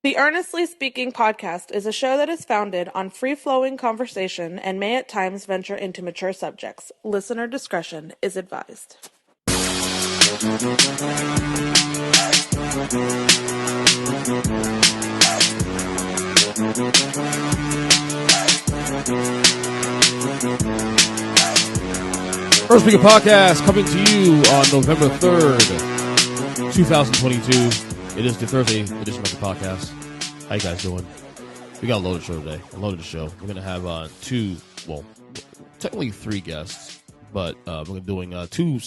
The Earnestly Speaking podcast is a show that is founded on free-flowing conversation and may at times venture into mature subjects. Listener discretion is advised. Earnestly Speaking podcast coming to you on November 3rd, 2022. It is the Thursday edition of the podcast. How you guys doing? We got a loaded show today. We're going to have technically three guests, but we're doing two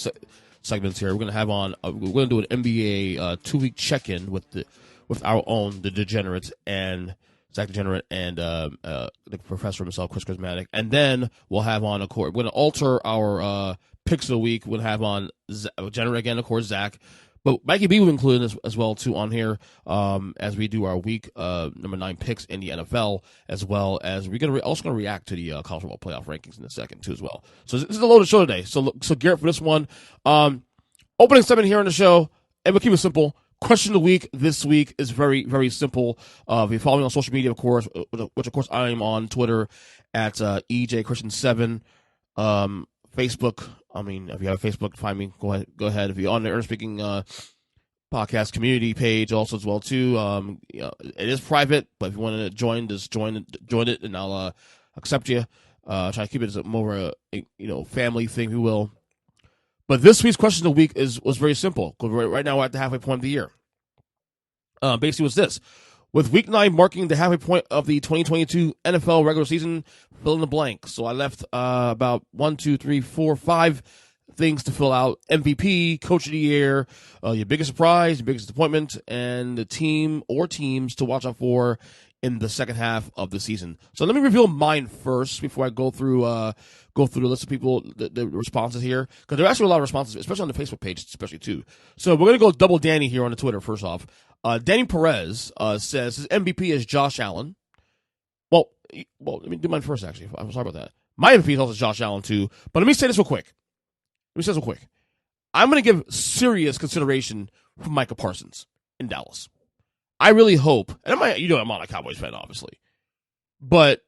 segments here. We're going to have on. We're going to do an NBA 2-week check-in with our own The Degenerate and Zack The Degenerate and the professor himself, Krizmanic. And then we'll have on, of course, we're going to alter our picks of the week. We'll have on Degenerate again, of course, Zach. But Mikey B will include this as well, too, on here as we do our week number 9 picks in the NFL, as well as we're also going to react to the college football playoff rankings in a second, too, as well. So this is a loaded show today. So Garrett, for this one, opening segment here on the show, and we'll keep it simple. Question of the week this week is very, very simple. If you're following on social media, of course, which of course I am on Twitter at EJChristian7. Facebook, if you have a Facebook, find me. Go ahead. If you're on the Earnestly Speaking podcast community page, also as well too. It is private, but if you want to join, just join it, and I'll accept you. Try to keep it as more a family thing, if you will. But this week's question of the week was very simple, because right now we're at the halfway point of the year. Basically, was this. With week 9 marking the halfway point of the 2022 NFL regular season, fill in the blank. So I left about 5 things to fill out. MVP, Coach of the Year, your biggest surprise, your biggest disappointment, and the team or teams to watch out for in the second half of the season. So let me reveal mine first before I go through the list of people, the responses here, because there are actually a lot of responses, especially on the Facebook page, especially too. So we're gonna go double Danny here on the Twitter first off. Danny Perez says his MVP is Josh Allen. Well, let me do mine first. Actually, I'm sorry about that. My MVP is also Josh Allen too. But let me say this real quick. I'm gonna give serious consideration for Micah Parsons in Dallas. I really hope, and I'm not a Cowboys fan, obviously, but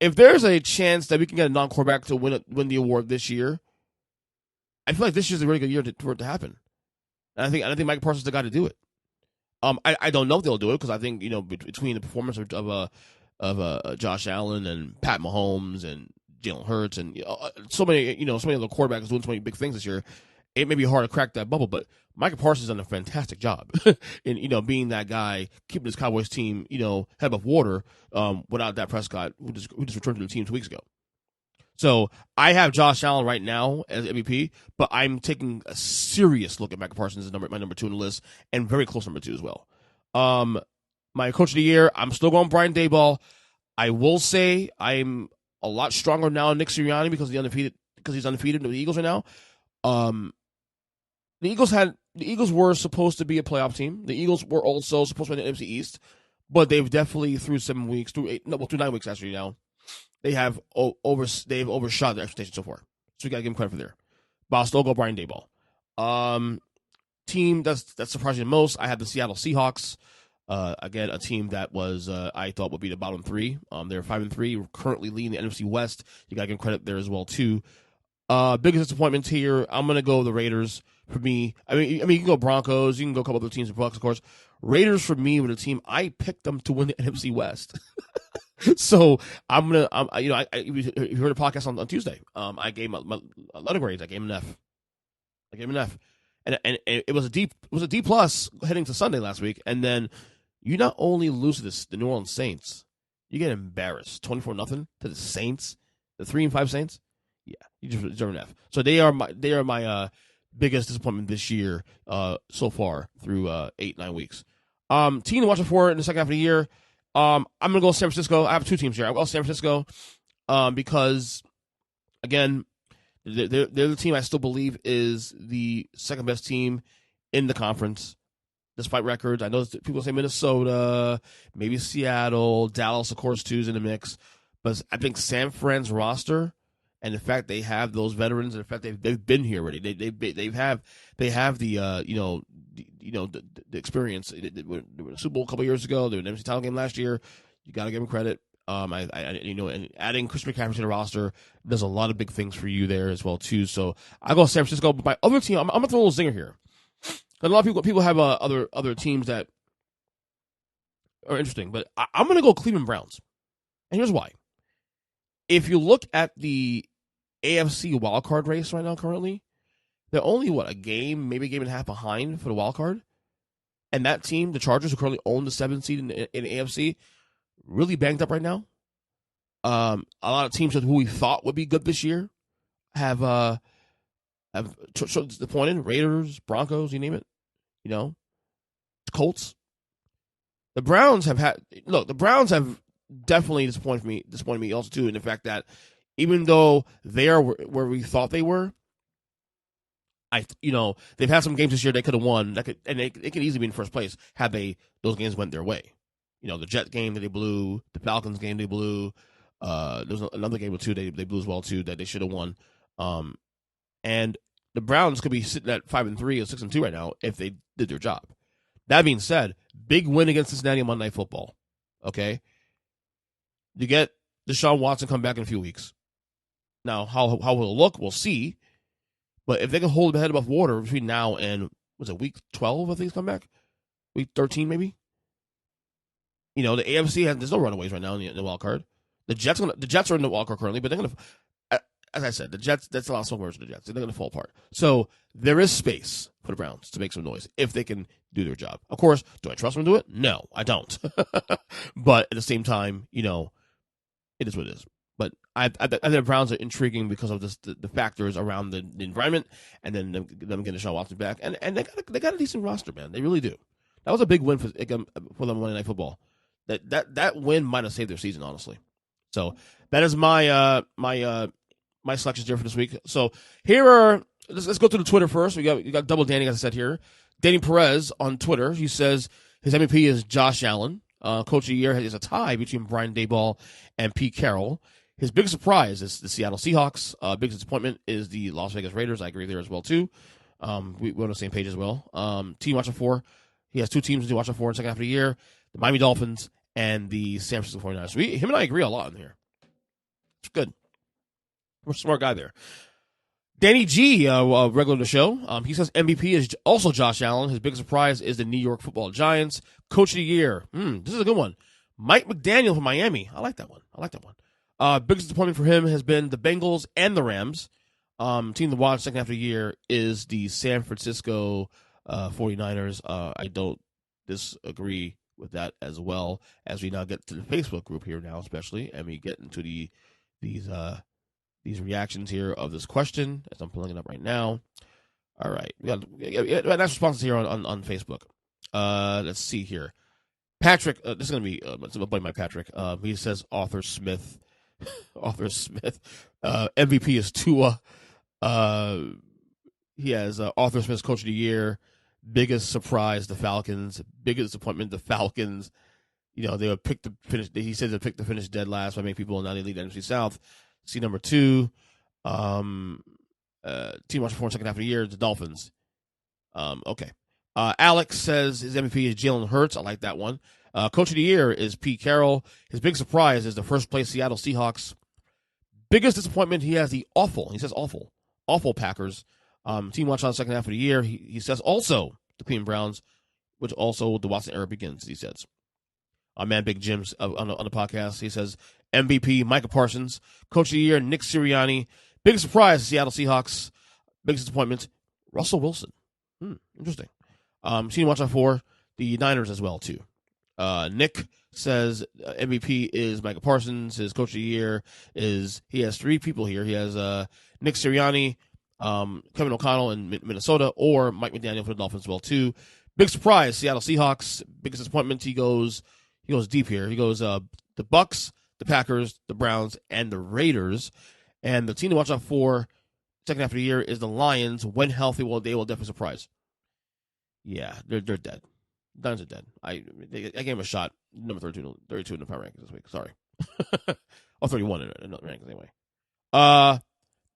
if there's a chance that we can get a non-quarterback to win the award this year, I feel like this year's a really good year for it to happen. And I think Micah Parsons is the guy to do it. I don't know if they'll do it, because I think between the performance of Josh Allen and Pat Mahomes and Jalen Hurts and so many other quarterbacks doing so many big things this year, it may be hard to crack that bubble. But Micah Parsons has done a fantastic job in being that guy, keeping his Cowboys team head above water without Dak Prescott, who just returned to the team 2 weeks ago. So I have Josh Allen right now as MVP, but I'm taking a serious look at Micah Parsons as my number 2 on the list, and very close number 2 as well. My Coach of the Year, I'm still going Brian Daboll. I will say I'm a lot stronger now than Nick Sirianni because he's undefeated with the Eagles right now. The Eagles were supposed to be a playoff team. The Eagles were also supposed to be in the NFC East, but they've definitely through 9 weeks actually now. They've overshot their expectations so far. So we gotta give them credit for there. But I'll still go Brian Daboll. Team that's surprising the most, I have the Seattle Seahawks. Again, a team that was I thought would be the bottom 3. They're 5-3, currently leading the NFC West. You gotta give them credit there as well too. Biggest disappointment here, I'm gonna go the Raiders. For me, I mean, you can go Broncos, you can go a couple other teams in Bucks, of course. Raiders for me were the team I picked them to win the NFC West. So I'm gonna, you heard the podcast on Tuesday. I gave my letter grades. I gave him an F, and it was a D plus heading to Sunday last week. And then you not only lose to the New Orleans Saints, you get embarrassed 24-0 to the Saints, the 3-5 Saints. Yeah, you just deserve an F. So they are my biggest disappointment this year so far through 8-9 weeks. Team to watch for in the second half of the year. I'm going to go San Francisco. I have 2 teams here. I'll go San Francisco because, again, they're the team I still believe is the second best team in the conference, despite records. I know people say Minnesota, maybe Seattle, Dallas, of course, too, is in the mix. But I think San Fran's roster And the fact they have those veterans, and the fact they've been here already, they have the the experience. They were in the Super Bowl a couple years ago. They were in the NFC title game last year. You got to give them credit. And adding Chris McCaffrey to the roster does a lot of big things for you there as well too. So I go San Francisco. But my other team, I'm gonna throw a little zinger here. A lot of people have other teams that are interesting, but I'm gonna go Cleveland Browns, and here's why. If you look at the AFC wildcard race right now, currently, they're only, a game, maybe a game and a half behind for the wildcard. And that team, the Chargers, who currently own the 7th seed in the AFC, really banged up right now. A lot of teams who we thought would be good this year have disappointed. Raiders, Broncos, you name it. Colts. The Browns have definitely disappointed me also too, in the fact that even though they are where we thought they were, they've had some games this year they could have won. They could easily be in first place had those games went their way. The Jet game that they blew, the Falcons game they blew. There was another game or two they blew as well too that they should have won. And the Browns could be sitting at 5-3 or 6-2 right now if they did their job. That being said, big win against Cincinnati on Monday Night Football. Okay, you get Deshaun Watson come back in a few weeks. Now, how will it look? We'll see. But if they can hold their head above water between now and, was it week 12, I think, come back? Week 13, maybe? The AFC, there's no runaways right now in the wild card. The Jets are in the wild card currently, but they're going to, as I said, the Jets, that's a lot of smoke for the Jets. They're going to fall apart. So there is space for the Browns to make some noise if they can do their job. Of course, do I trust them to do it? No, I don't. But at the same time, it is what it is. But I think the Browns are intriguing because of the factors around the environment, and then them getting Deshaun Watson back, and they got a decent roster, man. They really do. That was a big win for them Monday Night Football. That win might have saved their season, honestly. So that is my selections there for this week. So let's go to the Twitter first. We got Double Danny, as I said here. Danny Perez on Twitter. He says his MVP is Josh Allen. Coach of the year is a tie between Brian Daboll and Pete Carroll. His biggest surprise is the Seattle Seahawks. Biggest disappointment is the Las Vegas Raiders. I agree there as well, too. We're on the same page as well. Team watching for. He has two teams to watch for in the second half of the year. The Miami Dolphins and the San Francisco 49ers. So him and I agree a lot in here. It's good. We're a smart guy there. Danny G, regular to the show, he says MVP is also Josh Allen. His biggest surprise is the New York Football Giants. Coach of the year. This is a good one. Mike McDaniel from Miami. I like that one. Biggest disappointment for him has been the Bengals and the Rams. Team to watch second half of the year is the San Francisco 49ers. I don't disagree with that as well, as we now get to the Facebook group here now, especially, and we get into these reactions here of this question as I'm pulling it up right now. All right, we got nice responses here on Facebook. Let's see here. Patrick, this is gonna be it's a buddy, my Patrick. He says Arthur Smith. MVP is Tua. He has Arthur Smith's Coach of the Year. Biggest surprise, the Falcons. Biggest disappointment, the Falcons. They would pick the finish. He said they picked the finish dead last by many people, and now they lead the NFC South. See number 2. Team watching for second half of the year, the Dolphins. Okay. Alex says his MVP is Jalen Hurts. I like that one. Coach of the year is Pete Carroll. His big surprise is the first place Seattle Seahawks. Biggest disappointment, he has the awful Packers. Team watch on the second half of the year. He says also the Cleveland Browns, which also the Watson era begins, he says. Our man Big Jim's on the podcast. He says MVP, Micah Parsons. Coach of the year, Nick Sirianni. Biggest surprise, Seattle Seahawks. Biggest disappointment, Russell Wilson. Interesting. Team watch on for the Niners as well, too. Nick says MVP is Micah Parsons. His coach of the year he has 3 people here. He has Nick Sirianni, Kevin O'Connell in Minnesota, or Mike McDaniel for the Dolphins as well, too. Big surprise, Seattle Seahawks. Biggest disappointment, he goes deep here. He goes the Bucks, the Packers, the Browns, and the Raiders. And the team to watch out for second half of the year is the Lions. When healthy, they will definitely surprise. Yeah, they're dead. Lions are dead. I gave him a shot. Number 32 in the power rankings this week. Sorry. 31 in the rankings anyway.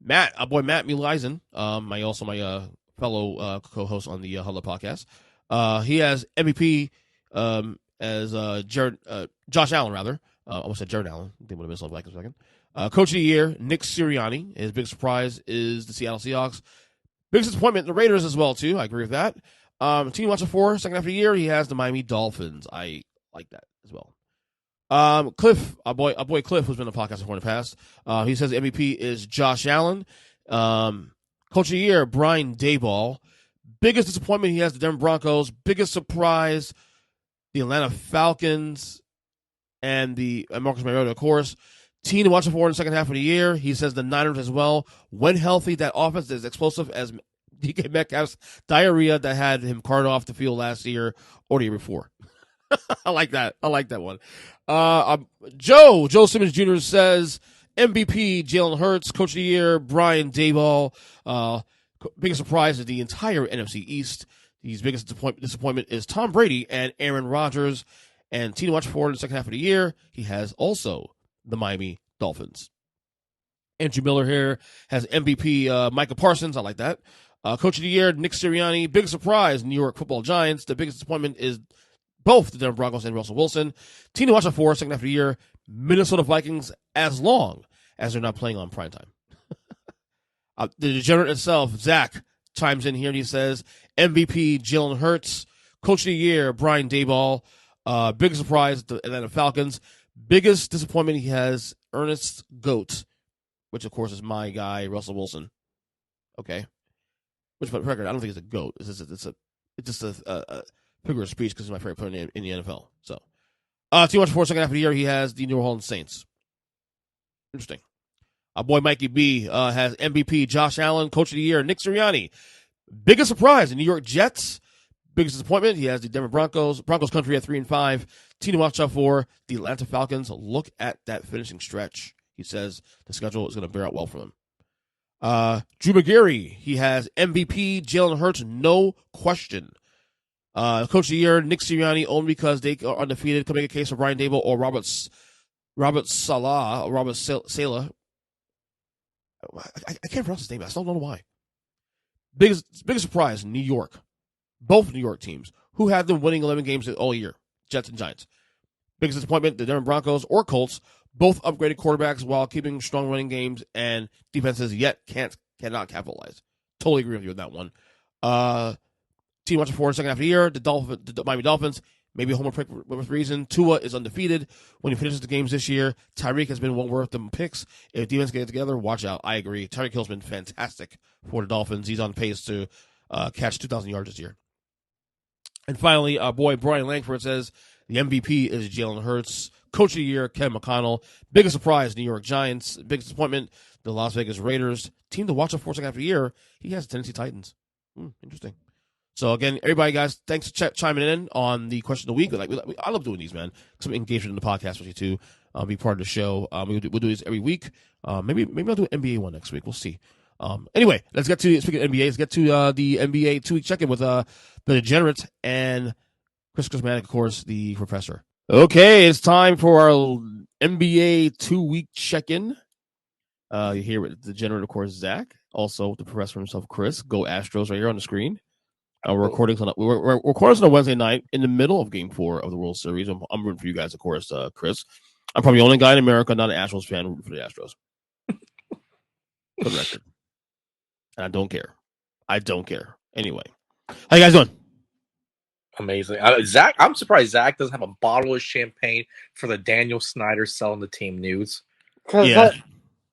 Matt, our boy Matt Muleisen, my fellow co-host on the Huddle podcast. He has MVP as Josh Allen, rather. I almost said Jared Allen. I think would have been something like a second. Coach of the year, Nick Sirianni. His big surprise is the Seattle Seahawks. Biggest disappointment, the Raiders as well, too. I agree with that. Team watcher for second half of the year, he has the Miami Dolphins. I like that as well. Cliff, our boy Cliff, who's been on the podcast before in the past, he says the MVP is Josh Allen. Coach of the year, Brian Daboll. Biggest disappointment, he has the Denver Broncos. Biggest surprise, the Atlanta Falcons and the Marcus Mariota, of course. Team to watch for in the second half of the year, he says the Niners as well. When healthy, that offense is explosive as DK Metcalf's diarrhea that had him carted off the field last year or the year before. I like that. I like that one. Joe Simmons Jr. says MVP Jalen Hurts, Coach of the Year Brian Daboll. Biggest surprise is the entire NFC East. His biggest disappointment is Tom Brady and Aaron Rodgers. And team to watch for in the second half of the year, he has also the Miami Dolphins. Andrew Miller here has MVP Micah Parsons. I like that. Coach of the Year Nick Sirianni. Big surprise New York Football Giants. The biggest disappointment is both the Denver Broncos and Russell Wilson. Team to watch out for second half of the year, Minnesota Vikings, as long as they're not playing on primetime. The Degenerate itself, Zach, chimes in here and he says MVP Jalen Hurts, Coach of the Year Brian Daboll. Biggest surprise the Atlanta Falcons. Biggest disappointment he has Ernest Goat, which of course is my guy Russell Wilson. Okay, which for the record I don't think it's a goat. It's just a figure of speech because he's my favorite player in the NFL. So, team watch for second half of the year, he has the New Orleans Saints. Interesting. Our boy Mikey B has MVP Josh Allen, Coach of the Year Nick Sirianni. Biggest surprise, the New York Jets. Biggest disappointment, he has the Denver Broncos. Broncos country at 3-5. Team to watch out for the Atlanta Falcons. Look at that finishing stretch. He says the schedule is going to bear out well for them. Drew McGarry, he has MVP Jalen Hurts, no question. Coach of the Year Nick Sirianni, only because they are undefeated. Could make a case for Brian Daboll or Robert Saleh. I can't pronounce his name. I still don't know why. Biggest surprise, New York. Both New York teams who have them winning 11 games all year, Jets and Giants. Biggest disappointment, the Denver Broncos or Colts, both upgraded quarterbacks while keeping strong running games and defenses yet cannot capitalize. Totally agree with you on that one. Team watching for the second half of the year, the Miami Dolphins, maybe a homer pick with reason. Tua is undefeated when he finishes the games this year. Tyreek has been well worth them picks. If defense get it together, watch out. I agree. Tyreek Hill's been fantastic for the Dolphins. He's on pace to catch 2,000 yards this year. And finally, our boy Brian Langford says the MVP is Jalen Hurts. Coach of the Year, Kevin McConnell. Biggest surprise, New York Giants. Biggest disappointment, the Las Vegas Raiders. Team to watch out for second half of the year, he has the Tennessee Titans. Interesting. So again, everybody, guys, thanks for chiming in on the question of the week. I love doing these, man. Some engagement in the podcast with you too. Be part of the show. We'll do these every week. Maybe I'll do an NBA one next week. We'll see. Anyway, speaking of NBA, let's get to the NBA 2-week check-in with The Degenerate and Krizmanic, of course, the professor. Okay, it's time for our NBA 2-week check-in. You're here with The Degenerate, of course, Zach. Also, the professor himself, Kris. Go Astros right here on the screen. We're recording on a Wednesday night in the middle of Game 4 of the World Series. I'm rooting for you guys, of course, Kris. I'm probably the only guy in America not an Astros fan rooting for the Astros. For the record. And I don't care. Anyway. How you guys doing? Amazing. Zach, I'm surprised Zach doesn't have a bottle of champagne for the Daniel Snyder selling the team news. Because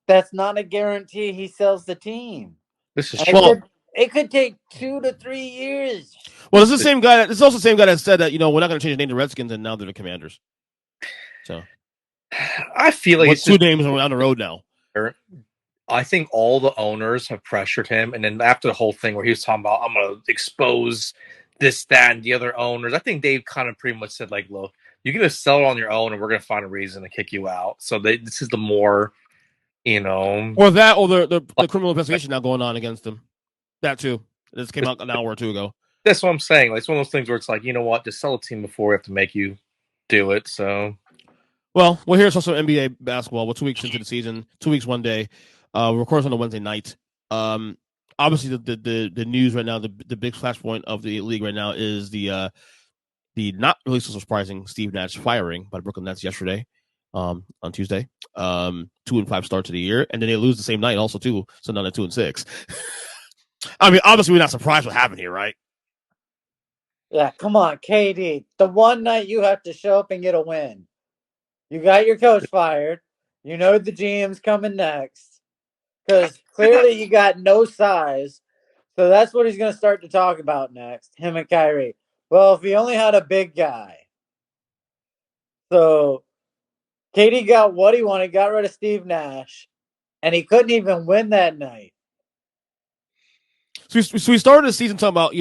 that's not a guarantee he sells the team. This is true. It could take 2 to 3 years. Well, it's the same guy. It's also the same guy that said that, we're not going to change the name to Redskins, and now they're the Commanders. So I feel like it's two names on the road now. I think all the owners have pressured him, and then after the whole thing where he was talking about, I'm going to expose this, that, and the other owners, I think Dave kind of pretty much said, like, look, you're going to sell it on your own, and we're going to find a reason to kick you out. So this is the more, or that, or the criminal investigation now going on against him. That too. This came out an hour or two ago. That's what I'm saying. Like, it's one of those things where it's like, you know what, just sell a team before we have to make you do it. So, well, here's also NBA basketball. We're 2 weeks into the season, 2 weeks, 1 day. We're recording on a Wednesday night. Obviously the news right now, the big flashpoint of the league right now is the not really so surprising Steve Nash firing by the Brooklyn Nets yesterday, on Tuesday. 2-5 start to the year, and then they lose the same night also too. So now they're 2-6. I mean, obviously we're not surprised what happened here, right? Yeah, come on, KD. The one night you have to show up and get a win. You got your coach fired. You know the GM's coming next. Because clearly you got no size. So that's what he's going to start to talk about next, him and Kyrie. Well, if he only had a big guy. So KD got what he wanted, got rid of Steve Nash, and he couldn't even win that night. So we started the season talking about,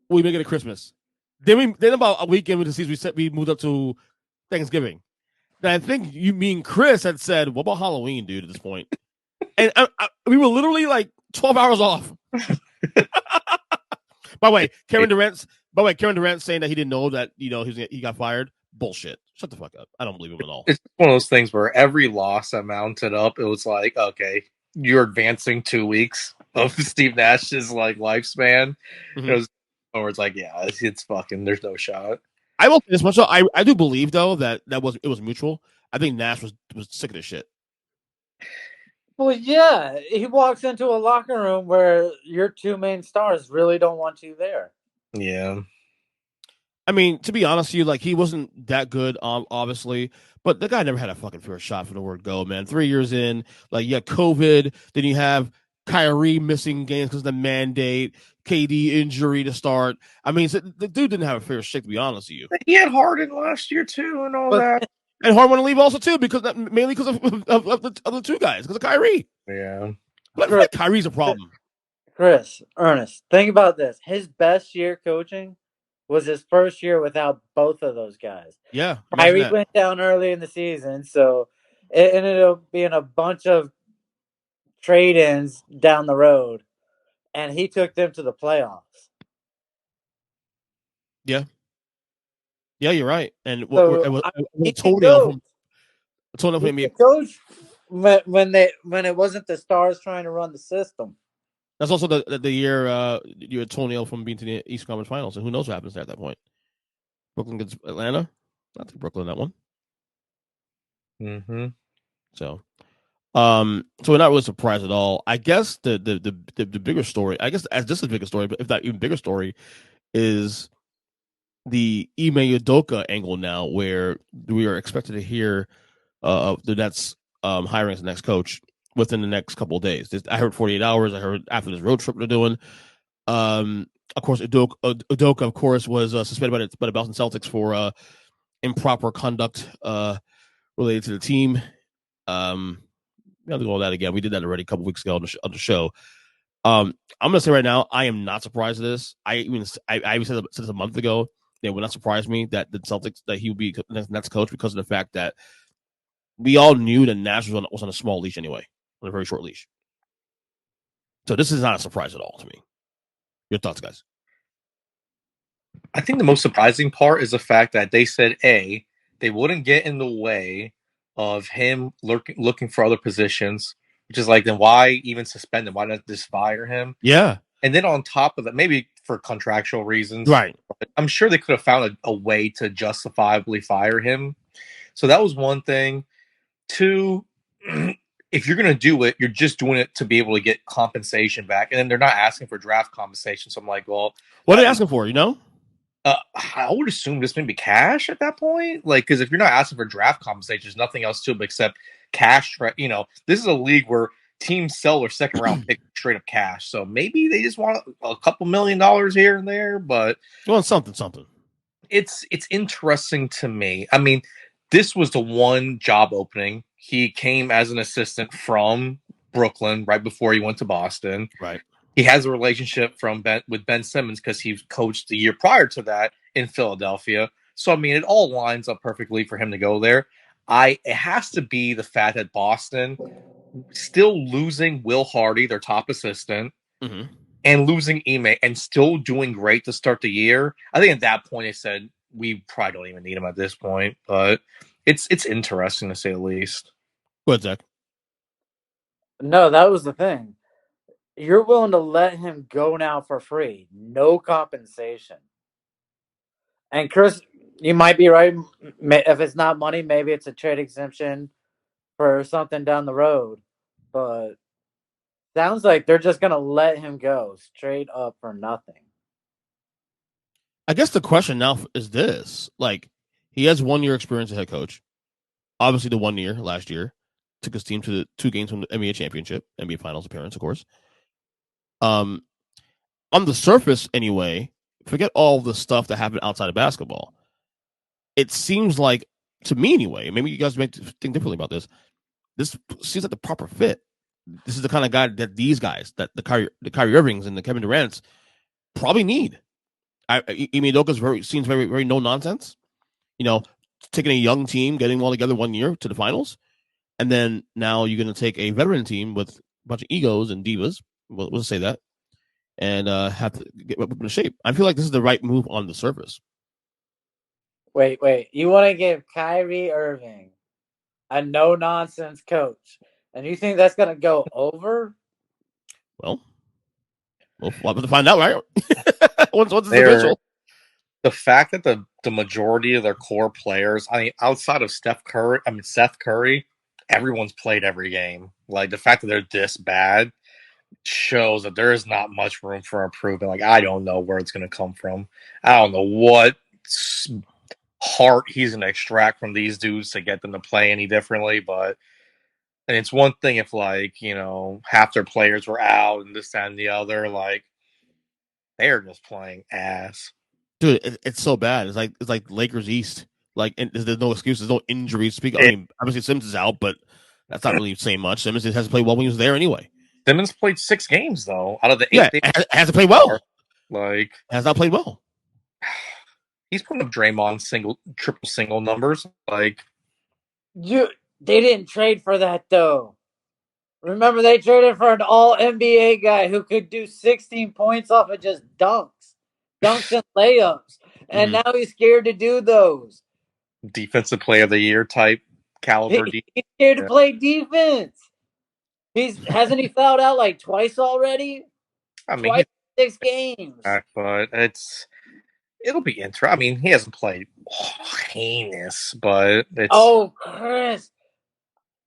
we make it at Christmas. Then about a week into the season, we moved up to Thanksgiving. And I think me and Kris had said, "What about Halloween, dude?" At this point, and we were literally like 12 hours off. By the way, Kevin Durant saying that he didn't know that he got fired. Bullshit. Shut the fuck up. I don't believe him at all. It's one of those things where every loss that mounted up, it was like, okay, you're advancing 2 weeks of Steve Nash's like lifespan. Mm-hmm. It was, or it's like, yeah, it's fucking. There's no shot. I will say this much though. I do believe though that it was mutual. I think Nash was sick of this shit. Well, yeah, he walks into a locker room where your two main stars really don't want you there. Yeah. I mean, to be honest with you, like, he wasn't that good, obviously, but the guy never had a fucking fair shot for the word go, man. 3 years in, like, you got COVID, then you have Kyrie missing games because of the mandate, KD injury to start. I mean, so the dude didn't have a fair shake, to be honest with you. He had Harden last year too, and all that. And Harden wanted to leave also too, mainly because of the two guys, because of Kyrie. Yeah. But Kyrie's a problem. Kris, Ernest, think about this. His best year coaching was his first year without both of those guys. Yeah. Kyrie went down early in the season, so it ended up being a bunch of trade-ins down the road, and he took them to the playoffs. Yeah. Yeah, you're right. And So, Tonio from the coach when it wasn't the stars trying to run the system. That's also the year you had Tonio from being to the East Conference Finals, and who knows what happens there at that point. Brooklyn gets Atlanta. I think Brooklyn that one. Mm-hmm. So we're not really surprised at all. I guess the bigger story, I guess as this is the bigger story, but if not even bigger story, is the Ime Udoka angle now, where we are expected to hear of the Nets hiring as the next coach within the next couple of days. I heard 48 hours. I heard after this road trip they're doing. Of course, Udoka, of course, was suspended by the Boston Celtics for improper conduct related to the team. We have to go all that again. We did that already a couple weeks ago on the show. I'm gonna say right now, I am not surprised at this. I even said this a month ago. It would not surprise me that the Celtics that he would be the next coach because of the fact that we all knew that Nash was on a small leash anyway, on a very short leash. So this is not a surprise at all to me. Your thoughts, guys? I think the most surprising part is the fact that they said they wouldn't get in the way of him looking for other positions, which is like, then why even suspend him? Why not just fire him? Yeah. And then on top of that, maybe for contractual reasons, right? I'm sure they could have found a way to justifiably fire him. So that was one thing. Two, if you're going to do it, you're just doing it to be able to get compensation back. And then they're not asking for draft compensation. So I'm like, well, what are they asking for? I would assume this may be cash at that point. Like, because if you're not asking for draft compensation, there's nothing else to it except cash. This is a league where teams sell their second round pick straight up cash. So maybe they just want a couple $1 million here and there, but you want something. It's interesting to me. I mean, this was the one job opening. He came as an assistant from Brooklyn right before he went to Boston. Right. He has a relationship with Ben Simmons because he coached the year prior to that in Philadelphia. So, I mean, it all lines up perfectly for him to go there. It has to be the fact that Boston still losing Will Hardy, their top assistant, and losing Ime and still doing great to start the year. I think at that point they said, we probably don't even need him at this point, but it's interesting to say the least. Go ahead, Zach. No, that was the thing. You're willing to let him go now for free, no compensation. And Kris, you might be right. If it's not money, maybe it's a trade exemption for something down the road. But sounds like they're just gonna let him go straight up for nothing. I guess the question now is this: like, he has 1 year experience as head coach. Obviously, the 1 year last year took his team to the 2 games from the NBA championship, NBA Finals appearance, of course. On the surface, anyway, forget all the stuff that happened outside of basketball. It seems like, to me anyway, maybe you guys may think differently about this. This seems like the proper fit. This is the kind of guy that these guys, that the Kyrie Irvings and the Kevin Durant's, probably need. Ime Udoka seems very, very no nonsense. You know, taking a young team, getting them all together 1 year to the finals, and then now you're going to take a veteran team with a bunch of egos and divas. We'll say that, and have to get up in shape. I feel like this is the right move on the surface. Wait. You want to give Kyrie Irving a no nonsense coach, and you think that's gonna go over? Well, we'll have to find out, right? once it's official. The fact that the majority of their core players, I mean, outside of Seth Curry, everyone's played every game. Like, the fact that they're this bad shows that there is not much room for improvement. Like, I don't know where it's going to come from. I don't know what heart he's going to extract from these dudes to get them to play any differently. But, and it's one thing if, like, you know, half their players were out and this, that, and the other. Like, they're just playing ass. Dude, it's so bad. It's like Lakers East. Like, and there's no excuses, no injuries. I mean, obviously Simmons is out, but that's not really saying much. Simmons hasn't played well when he was there anyway. Simmons played 6 games though out of the 8. Yeah, hasn't played well. Like, has not played well. He's putting up Draymond triple single numbers. Like, they didn't trade for that though. Remember, they traded for an all NBA guy who could do 16 points off of just dunks and layups, and now he's scared to do those. Defensive player of the year type caliber. He's scared to play defense. Hasn't he fouled out like twice already? I mean, twice in 6 games. But it'll be interesting. I mean, he hasn't played heinous, but it's. Oh, Kris,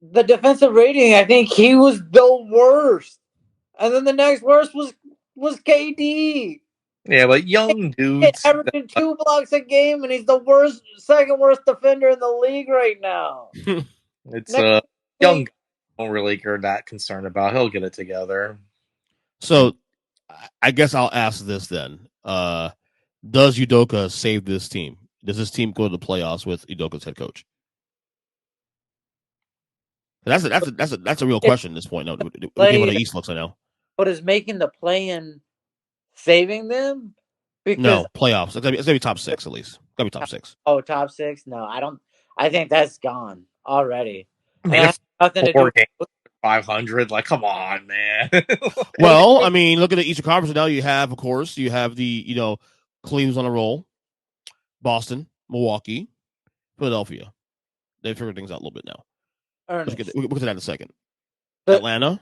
the defensive rating, I think he was the worst, and then the next worst was KD. Yeah, but young dudes averaging 2 blocks a game, and he's the second worst defender in the league right now. It's young guy. Don't really are that concerned about. He'll get it together. So, I guess I'll ask this then: does Udoka save this team? Does this team go to the playoffs with Udoka's head coach? That's a real question at this point. No, given what the East looks like now. But is making the play-in saving them? Because no, playoffs. It's gonna be top 6 at least. It's gonna be top 6. Oh, top 6? No, I don't. I think that's gone already. I mean, nothing to do with 500. Like, come on, man. Well, I mean, look at the Eastern Conference now. You have, of course, the Cleveland's on a roll, Boston, Milwaukee, Philadelphia. They figured things out a little bit now. We'll get to that in a second. Atlanta.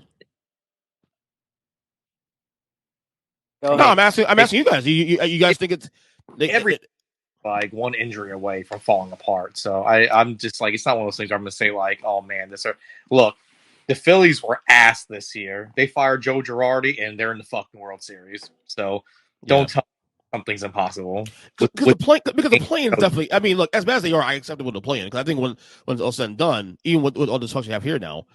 No, I'm asking you guys. You guys think it's like one injury away from falling apart? So I'm just like, it's not one of those things where I'm going to say like, oh man, look, the Phillies were ass this year. They fired Joe Girardi and they're in the fucking World Series. So don't tell me something's impossible. Because the play-in is definitely. I mean, look, as bad as they are, I accept it with the play-in because I think when it's all said and done, even with all the talks you have here now,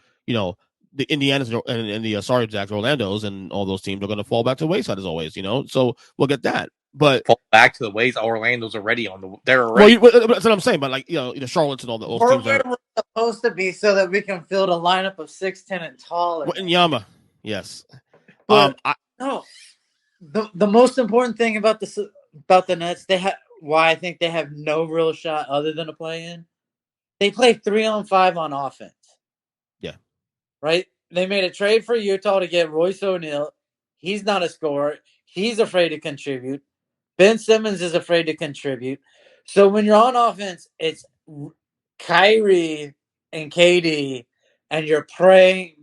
the Indianas and the Zack Orlando's and all those teams are going to fall back to the wayside as always. So we'll get that. But fall back to the ways. Orlando's already they're already. Well, that's what I'm saying. But like Charlotte's and all those teams where we're supposed to be so that we can field a lineup of 6'10" and taller. Wembanyama, yes. But no, the most important thing about the Nets, why I think they have no real shot other than a play-in. They play 3-on-5 on offense. Yeah. Right? They made a trade for Utah to get Royce O'Neal. He's not a scorer. He's afraid to contribute. Ben Simmons is afraid to contribute. So when you're on offense, it's Kyrie and KD, and you're praying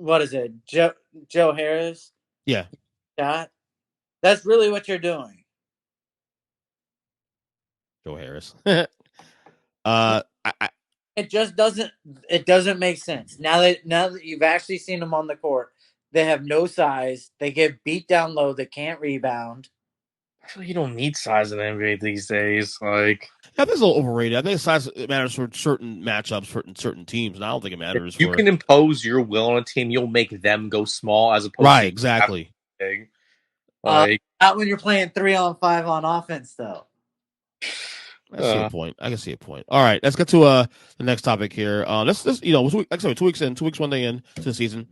what is it, Joe Harris? Yeah, Shot. That's really what you're doing. Joe Harris. I It just doesn't. It doesn't make sense now that you've actually seen them on the court. They have no size. They get beat down low. They can't rebound. I feel like you don't need size in the NBA these days. Like, think it's a little overrated. I think size matters for certain matchups, for certain teams, and I don't think it if matters you for can impose your will on a team, you'll make them go small as opposed right. to Exactly. big. Like, Not when you're playing 3-on-5 on offense, though. I see a point. I can see a point. All right, let's get to the next topic here. Let's like I said, 2 weeks in, 2 weeks, 1 day in to the season.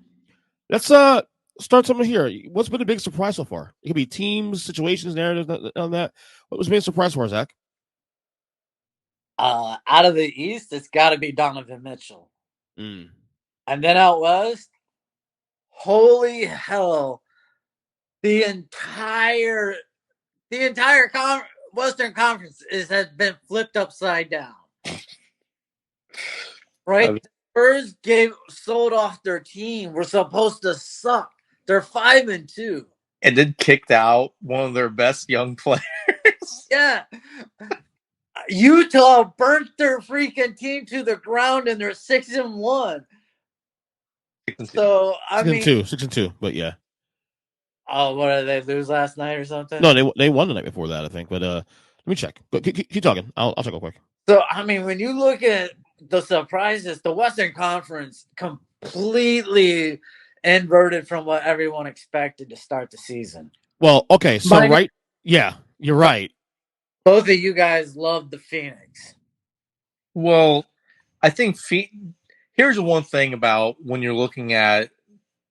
Let's start something here. What's been a big surprise so far? It could be teams, situations, narratives on that. What was a big surprise for Zach? Out of the East, it's got to be Donovan Mitchell. Mm. And then out West, holy hell, the entire Western Conference has been flipped upside down. Right? The Spurs sold off their team. We're supposed to suck. They're 5-2. And then kicked out one of their best young players. Yeah. Utah burnt their freaking team to the ground and they're 6-1. So I mean, 6-2, but yeah. Oh, what did they lose last night or something? No, they won the night before that, I think. But let me check. Keep talking. I'll check real quick. So I mean, when you look at the surprises, the Western Conference completely inverted from what everyone expected to start the season. Well, okay, so yeah, you're right. Both of you guys love the Phoenix. Well, I think here's one thing about when you're looking at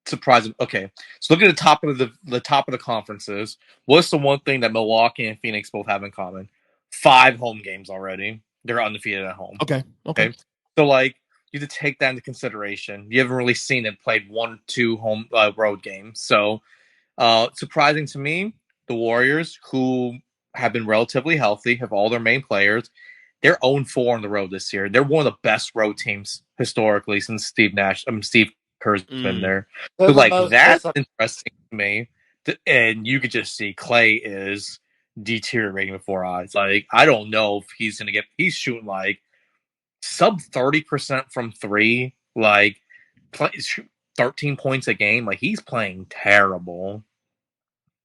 surprising. Okay, so look at the top of the top of the conferences. What's the one thing that Milwaukee and Phoenix both have in common? 5 home games already. They're undefeated at home. Okay. So like you have to take that into consideration. You haven't really seen it played 1-2 home road games. So surprising to me, the Warriors, who have been relatively healthy, have all their main players. They're 0-4 on the road this year. They're one of the best road teams historically since Steve Kerr's been there. So like that's interesting to me. And you could just see Clay is deteriorating before our eyes. Like I don't know if he's gonna he's shooting like sub 30% from 3, like 13 points a game. Like he's playing terrible.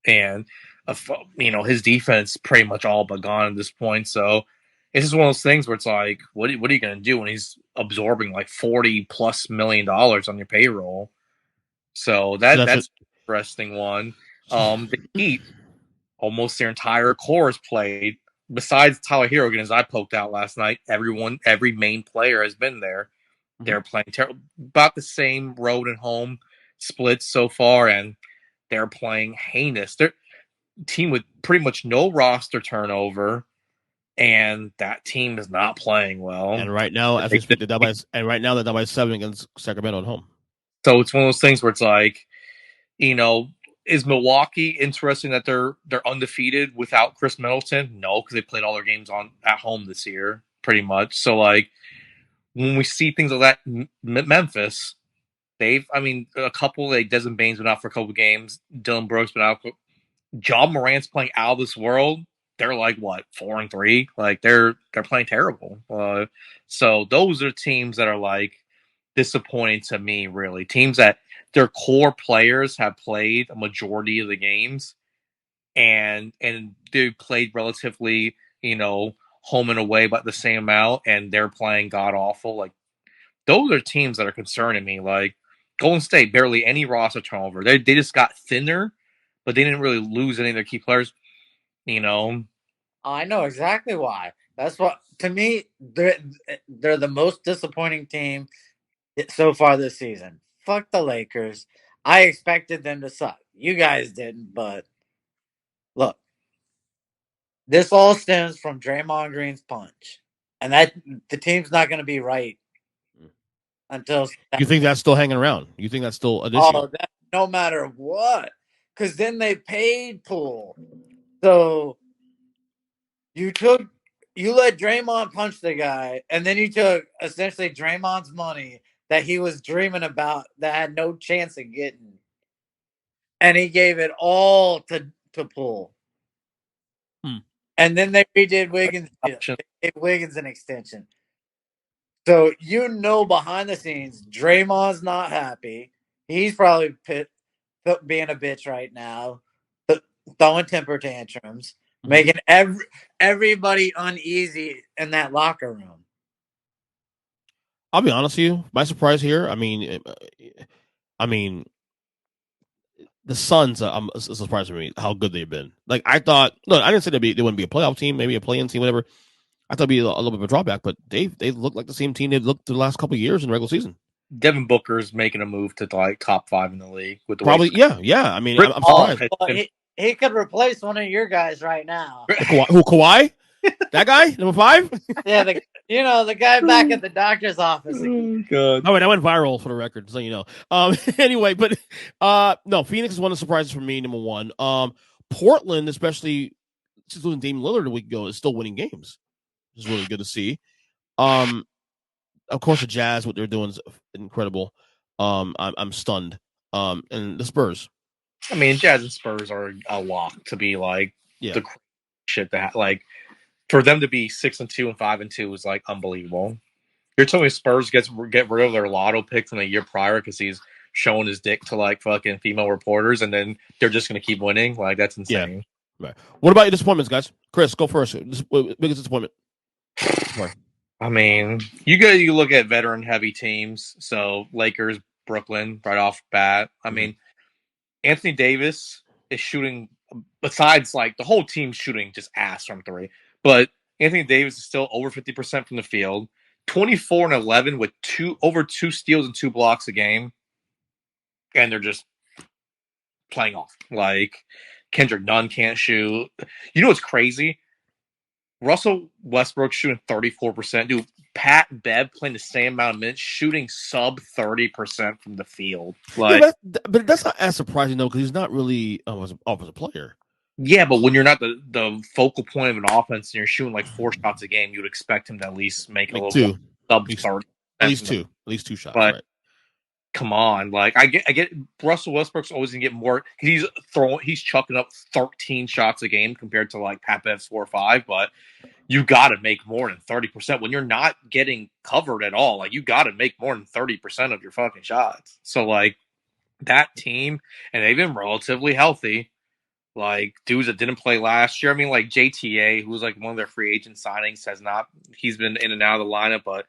And his defense pretty much all but gone at this point. So it's just one of those things where it's like, what are you going to do when he's absorbing like $40+ million on your payroll? So that's an interesting one. The Heat, almost their entire core is played. Besides Tyler Hero, again, as I poked out last night, every main player has been there. They're playing about the same road and home splits so far, and they're playing heinous. They're team with pretty much no roster turnover, and that team is not playing well. And right now, as we speak, they're down by 7 against Sacramento at home. So it's one of those things where it's like, is Milwaukee interesting that they're undefeated without Chris Middleton? No, because they played all their games at home this year, pretty much. So like when we see things like that, Memphis, a couple like Desmond Bane's been out for a couple of games, Dylan Brooks been out. Ja Morant's playing out of this world. They're like what 4-3, like they're playing terrible. So those are teams that are like disappointing to me. Really, teams that their core players have played a majority of the games, and they played relatively, home and away, but the same amount, and they're playing god awful. Like those are teams that are concerning me. Like Golden State, barely any roster turnover. They just got thinner, but they didn't really lose any of their key players. I know exactly why. That's what, to me, they're the most disappointing team so far this season. Fuck the Lakers. I expected them to suck. You guys didn't, but look, this all stems from Draymond Green's punch, and that the team's not going to be right until. You think that's still hanging around? You think that's still an issue? Oh, no matter what, because then they paid Poole. So you let Draymond punch the guy, and then you took essentially Draymond's money that he was dreaming about that had no chance of getting. And he gave it all to pull. And then they redid Wiggins. They gave Wiggins an extension. So behind the scenes, Draymond's not happy. He's probably being a bitch right now, throwing temper tantrums, making everybody uneasy in that locker room. I'll be honest with you. My surprise here, I mean, the Suns are surprising me how good they've been. Like I thought, look, I didn't say they wouldn't be a playoff team, maybe a play-in team, whatever. I thought it'd be a little bit of a drawback, but they look like the same team they've looked the last couple of years in the regular season. Devin Booker's making a move to like top 5 in the league with the probably, yeah. I mean, I'm surprised. He could replace one of your guys right now. Who, Kawhi? That guy, number 5? Yeah, the guy back at the doctor's office. Oh, God. Oh, wait, I went viral for the record, so you know. Anyway, but no, Phoenix is one of the surprises for me. Number one, Portland, especially since losing Damian Lillard a week ago, is still winning games. Which is really good to see. Of course, the Jazz, what they're doing is incredible. I'm stunned. And the Spurs. I mean, Jazz and Spurs are a lock to be like the shit that like for them to be 6-2 and 5-2 is like unbelievable. You're telling me Spurs get rid of their lotto pick from the year prior because he's showing his dick to like fucking female reporters, and then they're just gonna keep winning? Like that's insane. Yeah. Right. What about your disappointments, guys? Kris, go first. Biggest disappointment. I mean, you look at veteran heavy teams. So Lakers, Brooklyn, right off bat. I mean, Anthony Davis is shooting. Besides, like the whole team's shooting just ass from 3, but Anthony Davis is still over 50% from the field. 24 and 11 with over 2 steals and 2 blocks a game, and they're just playing off. Like Kendrick Nunn can't shoot. You know what's crazy? Russell Westbrook shooting 34%. Dude, Pat Bev playing the same amount of minutes, shooting sub 30% from the field. Like, but that's not as surprising though, because he's not really an offensive player. Yeah, but when you're not the focal point of an offense and you're shooting like 4 shots a game, you would expect him to at least make a little 2. Sub 30. At least 2 shots. But right. Come on, like I get Russell Westbrook's always gonna get more. He's chucking up 13 shots a game compared to like Pat Bev's 4 or 5, but you got to make more than 30% when you're not getting covered at all. Like you got to make more than 30% of your fucking shots. So like that team, and they've been relatively healthy. Like dudes that didn't play last year. I mean, like JTA, who was like one of their free agent signings, he's been in and out of the lineup, but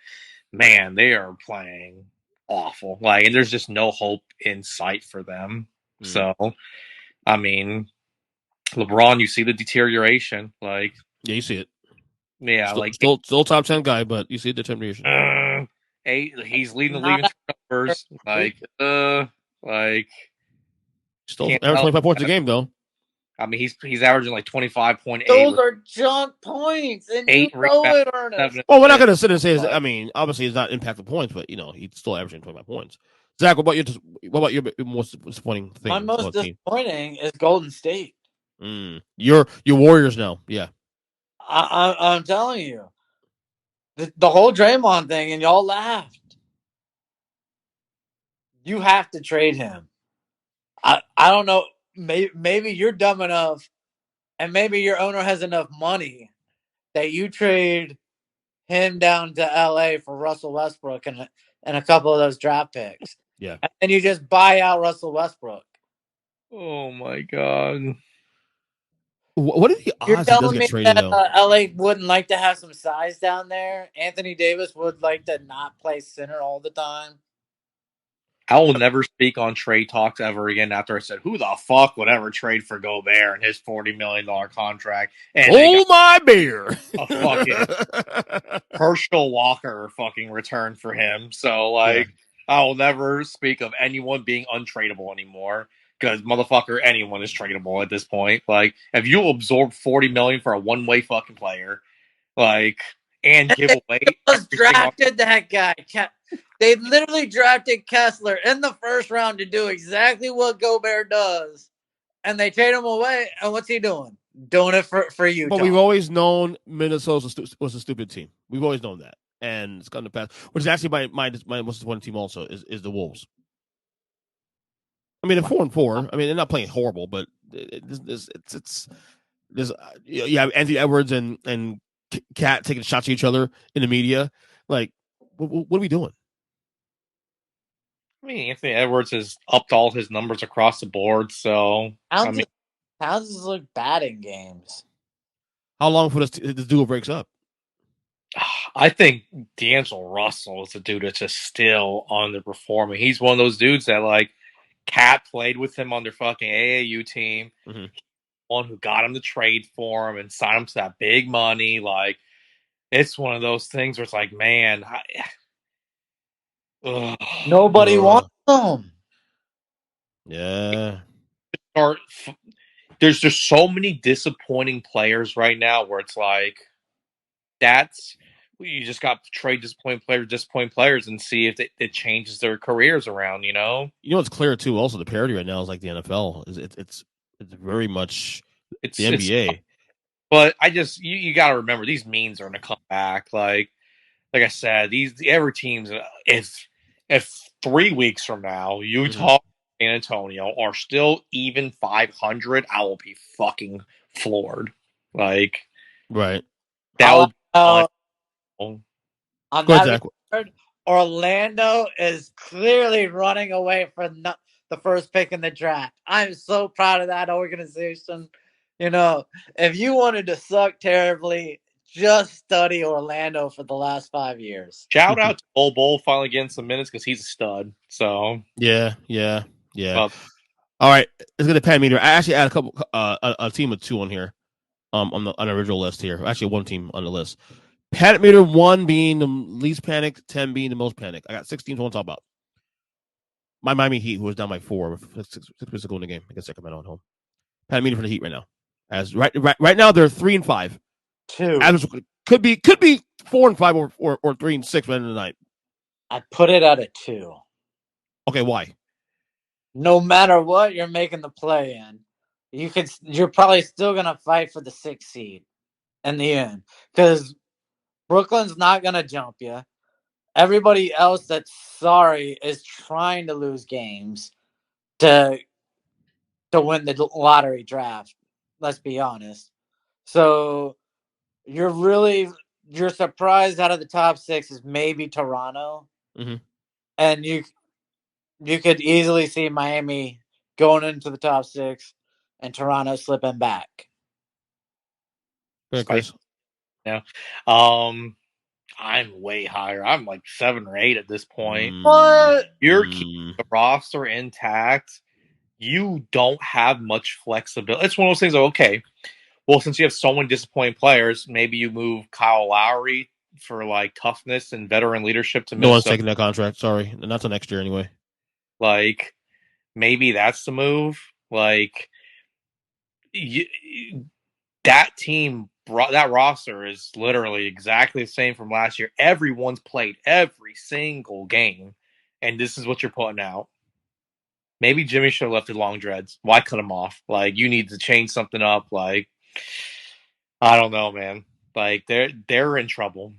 man, they are playing awful. Like, and there's just no hope in sight for them. So, I mean, LeBron, you see the deterioration. Like, yeah, you see it. Yeah, still top 10 guy, but you see the deterioration. 8. He's leading the league in turnovers. Still average 25 points a game though. I mean, he's averaging like 25.8. Those are junk points, and 8 you know it, Ernest. Well, we're not going to sit and say. I mean, obviously, it's not impacting points, but you know, he's still averaging 25 points. Zach, what about your most disappointing thing? My most disappointing is Golden State. Your Warriors now, yeah. I'm telling you, the whole Draymond thing, and y'all laughed. You have to trade him. I don't know. Maybe you're dumb enough, and maybe your owner has enough money that you trade him down to LA for Russell Westbrook and a couple of those draft picks. Yeah. And you just buy out Russell Westbrook. Oh my God. What are the odds You're telling he does me get traded, that LA wouldn't like to have some size down there? Anthony Davis would like to not play center all the time? I will never speak on trade talks ever again after I said, who the fuck would ever trade for Gobert and his $40 million contract? And my beer! A fucking Herschel Walker fucking return for him. So, like, yeah. I will never speak of anyone being untradeable anymore because, motherfucker, anyone is tradable at this point. Like, if you absorb $40 million for a one-way fucking player, like, and give away... drafted that guy. They literally drafted Kessler in the first round to do exactly what Gobert does. And they trade him away. And what's he doing? Doing it for you. But we've always known Minnesota was a stupid team. We've always known that. and it's gotten to pass. Which is actually my most disappointing team also is the Wolves. I mean, they're 4-4. I mean, they're not playing horrible, but it's you have Anthony Edwards and Cat taking shots at each other in the media. Like, what are we doing? I mean, Anthony Edwards has upped all his numbers across the board, so Towns look bad in games. How long before this duo breaks up? I think D'Angelo Russell is a dude that's just still underperforming. He's one of those dudes that, like, Cat played with him on their fucking AAU team. Mm-hmm. One who got him to trade for him and signed him to that big money. Like, it's one of those things where it's like, man, Nobody wants them. Yeah. There's just so many disappointing players right now where it's like, you just got to trade disappointing players and see if it changes their careers around, You know what's clear too, also the parity right now is like the NFL. It's very much the NBA. But you gotta remember these memes are gonna come back. Like I said, every team's if 3 weeks from now Utah and San Antonio are still even 500, I will be fucking floored. Like, right. That will be on that regard, Orlando is clearly running away from the first pick in the draft. I'm so proud of that organization. You know, if you wanted to suck terribly, just study Orlando for the last 5 years. Shout out to Bull finally getting some minutes because he's a stud. So yeah. All right, let's get the Pat meter. I actually add a couple, a team of 2 on here, on the original list here. Actually, 1 team on the list. Panic meter 1 being the least panicked, 10 being the most panicked. I got 6 teams I want to talk about. My Miami Heat, who was down by 4 with 6 minutes to go in the game against Sacramento at home. Panic meter for the Heat right now. As right now they're 3-5. 2 could be 4-5 or 3-6 by the end of the night. I'd put it at a 2. Okay, why? No matter what, you're making the play in. You're probably still gonna fight for the 6th seed in the end because Brooklyn's not gonna jump you. Everybody else that's sorry is trying to lose games to win the lottery draft. Let's be honest. So you're surprised out of the top 6 is maybe Toronto, and you could easily see Miami going into the top 6 and Toronto slipping back. Good, Kris. Yeah. I'm way higher. I'm like 7 or 8 at this point. What? You're keeping the roster intact. You don't have much flexibility. It's one of those things. Okay, well, since you have so many disappointing players, maybe you move Kyle Lowry for like toughness and veteran leadership to Minnesota. No one's taking that contract. Sorry, not till next year anyway. Like, maybe that's the move. Like, that team, that roster is literally exactly the same from last year. Everyone's played every single game, and this is what you're putting out. Maybe Jimmy should have left the long dreads. Why cut him off? Like, you need to change something up. Like, I don't know, man. Like, they're in trouble.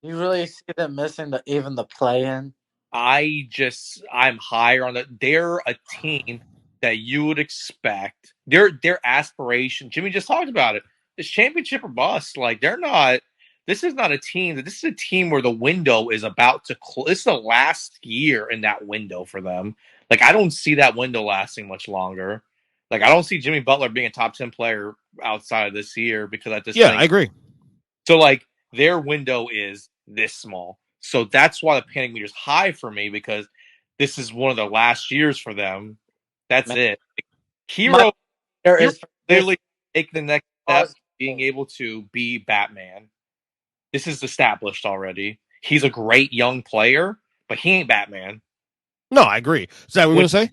You really see them missing even the play-in? I'm higher on that. They're a team that you would expect. Their aspiration. Jimmy just talked about it. It's championship or bust. Like, they're not. This is not a team. This is a team where the window is about to close. It's the last year in that window for them. Like, I don't see that window lasting much longer. Like, I don't see Jimmy Butler being a top 10 player outside of this year because at this. Yeah, I agree. So, like, their window is this small. So that's why the panic meter is high for me, because this is one of the last years for them. That's it. Hero clearly take the next step, being able to be Batman. This is established already. He's a great young player, but he ain't Batman. No, I agree. Is that what you're going to say?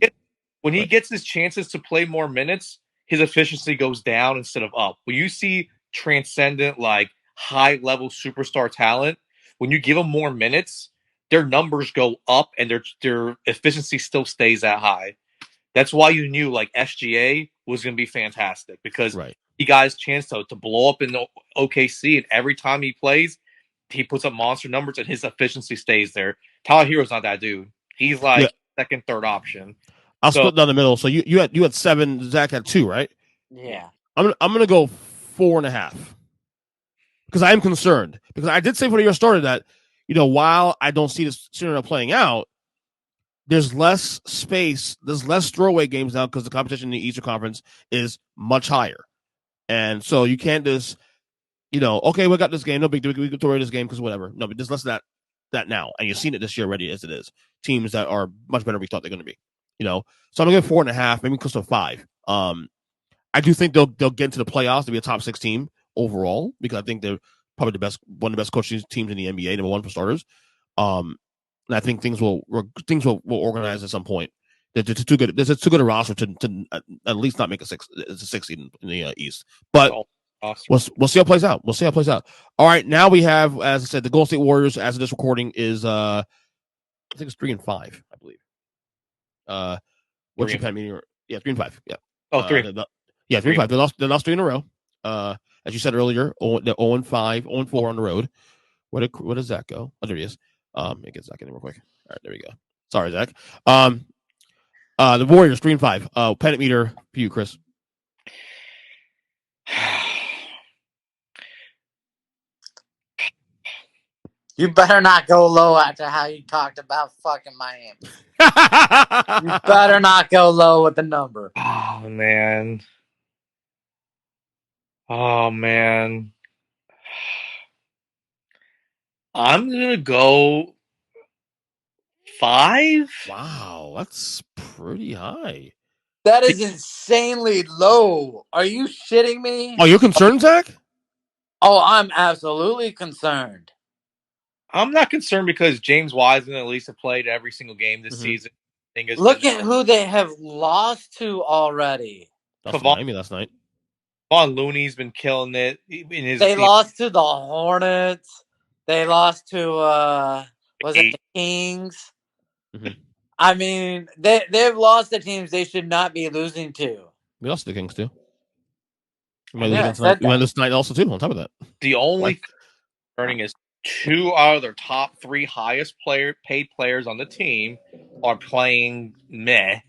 When he gets his chances to play more minutes, his efficiency goes down instead of up. When you see transcendent, like, high-level superstar talent, when you give them more minutes, their numbers go up and their efficiency still stays that high. That's why you knew, like, SGA was going to be fantastic, because he got his chance to blow up in OKC, and every time he plays, he puts up monster numbers and his efficiency stays there. Tyler Hero's not that dude. He's like second, third option. I'll split down the middle. So you had 7, Zach had 2, right? Yeah. I'm gonna go 4.5 because I am concerned because I did say before the year started that while I don't see this scenario playing out, there's less space, there's less throwaway games now because the competition in the Eastern Conference is much higher, and so you can't just okay, we got this game, no big deal, we can throw away this game because whatever. No, but there's less of that now, and you've seen it this year already as it is. Teams that are much better than we thought they're going to be, so I'm gonna give 4.5, maybe close to 5. I do think they'll get into the playoffs to be a top 6 team overall because I think they're probably one of the best coaching teams in the NBA, number 1 for starters. And I think things will organize at some point. There's too good a roster to at least not make a 6 seed in the East. But we'll see how it plays out. All right, now we have, as I said, the Golden State Warriors. As of this recording, is I think it's 3-5, I believe. What's your pen meeting? Yeah, 3-5. Yeah. Oh, 3. 3-5. They lost 3 in a row. As you said earlier, they're 0-5, 0-4 on the road. Where does Zach go? Oh, there he is. Let me get Zach in real quick. All right, there we go. Sorry, Zach. The Warriors 3-5. Pennant meter for you, Kris. You better not go low after how you talked about fucking Miami. You better not go low with the number. Oh, man. I'm going to go 5. Wow, that's pretty high. That is insanely low. Are you shitting me? Oh, you're concerned, Zach? Oh, I'm absolutely concerned. I'm not concerned because James Wiseman at least have played every single game this season. Look at who they have lost to already. Lost to Miami last night. Kevon Looney's been killing it. They lost to the Hornets. They lost to was it the Kings? Mm-hmm. I mean, they've lost the teams they should not be losing to. We lost to the Kings too. We might lose tonight also too. On top of that, the only thing is 2 out of their top 3 highest paid players on the team are playing meh,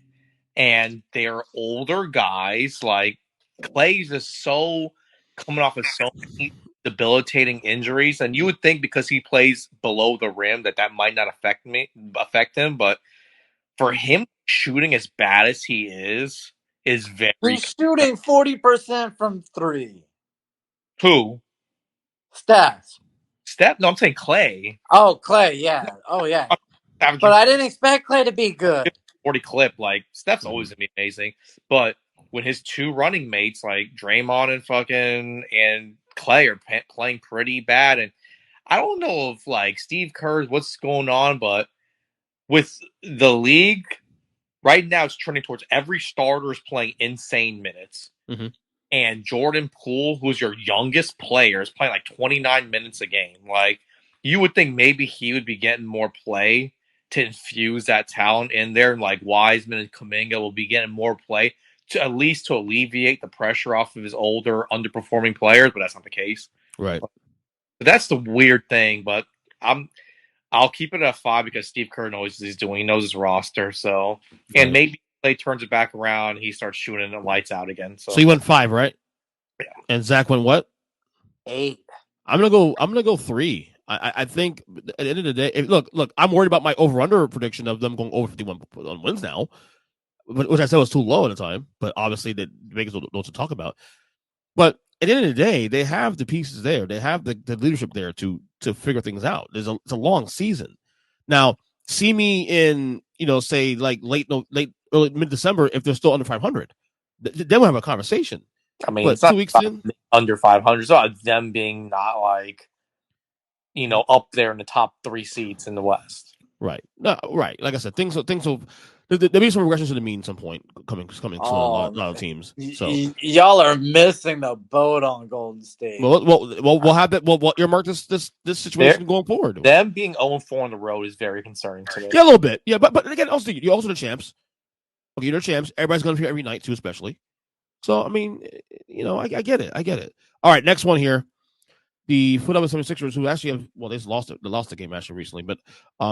and they're older guys. Like Clay's is so coming off of so many debilitating injuries, and you would think because he plays below the rim that might not affect him, but for him shooting as bad as he is very. He's shooting 40% from 3. Who? Steph? No, I'm saying Clay. Oh, Clay, yeah. Oh, yeah. But I didn't expect Clay to be good. 40 clip, like Steph's always gonna be amazing, but when his 2 running mates like Draymond and Clay are playing pretty bad, and I don't know if like Steve Kerr's what's going on, but with the league right now, it's trending towards every starter is playing insane minutes. Mm-hmm. And Jordan Poole, who's your youngest player, is playing like 29 minutes a game. Like, you would think maybe he would be getting more play to infuse that talent in there. And like Wiseman and Kuminga will be getting more play to at least to alleviate the pressure off of his older, underperforming players, but that's not the case. Right. But that's the weird thing, but I'll keep it at 5 because Steve Kerr knows what he's doing. He knows his roster. So, and maybe Clay turns it back around. He starts shooting the lights out again. So you went 5, right? Yeah. And Zach went what? 8. I'm gonna go 3. I think at the end of the day, look, I'm worried about my over/under prediction of them going over 51 on wins now, which I said was too low at the time. But obviously, the Vegas don't know what to talk about. But at the end of the day, they have the pieces there. They have the leadership there to figure things out. It's a long season. Now, see me in say like early mid-December if they're still under 500. Then we'll have a conversation. I mean, but it's not 2 weeks in under 500. It's not them being not like up there in the top 3 seeds in the West. Right. No. Right. Like I said, things will. There'll be some regressions to the mean at some point coming soon. A lot of teams. So y'all are missing the boat on Golden State. Well, we'll have that. We'll earmark this situation going forward. Them being 0-4 on the road is very concerning to me. Yeah, a little bit. Yeah, but again, also you're also the champs. Okay, you're the champs. Everybody's going to be every night too, especially. So I mean, I get it. All right, next one here. the Philadelphia 76ers, who actually have, well, they lost the game actually recently, but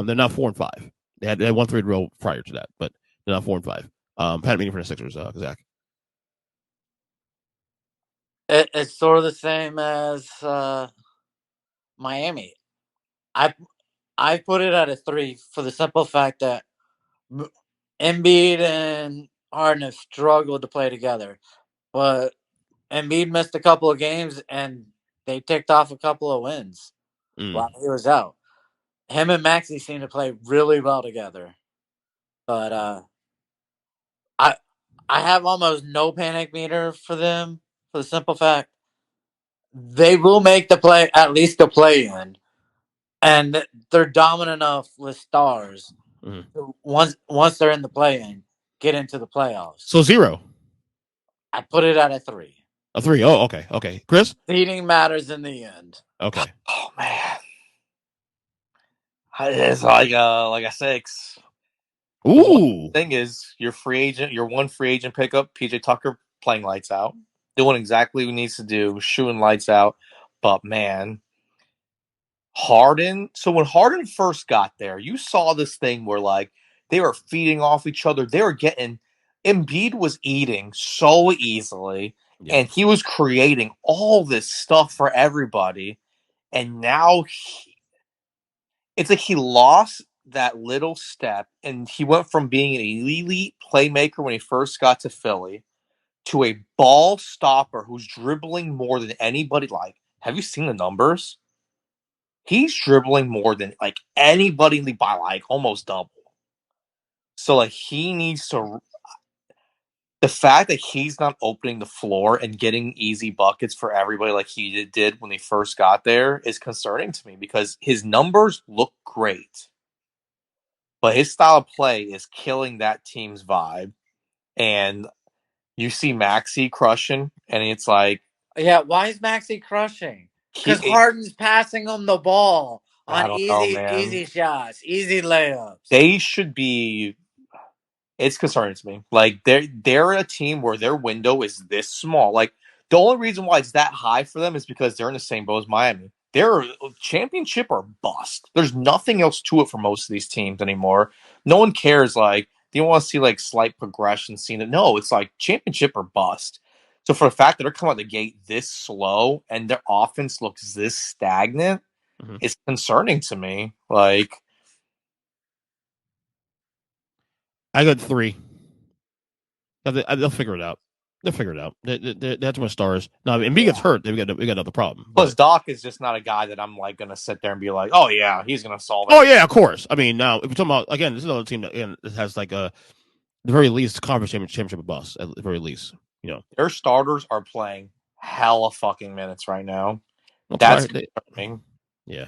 they're now 4-5. They had won 3 in a row prior to that, but they're now 4-5. Pat meeting for the Sixers, Zach. It's sort of the same as Miami. I put it at a 3 for the simple fact that Embiid and Harden have struggled to play together, but Embiid missed a couple of games and they ticked off a couple of wins while he was out. Him and Maxey seem to play really well together, but I have almost no panic meter for them for the simple fact they will make the play, at least the play in, and they're dominant enough with stars. Once they're in the play in, get into the playoffs. So 0. I put it at a 3. A 3. Oh, okay. Kris? Seeding matters in the end. Okay. Oh man, it's like a 6. Ooh. The thing is, your one free agent pickup, PJ Tucker, playing lights out, doing exactly what he needs to do, shooting lights out. But man, Harden. So when Harden first got there, you saw this thing where like they were feeding off each other. They were getting Embiid was eating so easily, and he was creating all this stuff for everybody. And now it's like he lost that little step, and he went from being an elite playmaker when he first got to Philly to a ball stopper who's dribbling more than anybody. Like, have you seen the numbers? He's dribbling more than like anybody by like almost double. So like he needs to. The fact that he's not opening the floor and getting easy buckets for everybody like he did when he first got there is concerning to me because his numbers look great. But his style of play is killing that team's vibe. And you see Maxey crushing, and it's like... Yeah, why is Maxey crushing? Because Harden's passing him the ball on easy shots, easy layups. They should be... It's concerning to me. Like, they're a team where their window is this small. Like, the only reason why it's that high for them is because they're in the same boat as Miami. They're championship or bust. There's nothing else to it for most of these teams anymore. No one cares. Like, they don't want to see like slight progression seen it. No, it's like championship or bust. So for the fact that they're coming out the gate this slow and their offense looks this stagnant, it's concerning to me. Like, I got 3. They'll figure it out. They have too much stars. No, I mean, Embiid gets hurt. We got another problem. Plus, Doc is just not a guy that I'm like going to sit there and be like, oh yeah, he's going to solve it. Oh yeah, of course. I mean, now if we're talking about, again, this is another team that has like the very least conference championship bust at the very least. You know, their starters are playing hella fucking minutes right now. That's concerning. Yeah.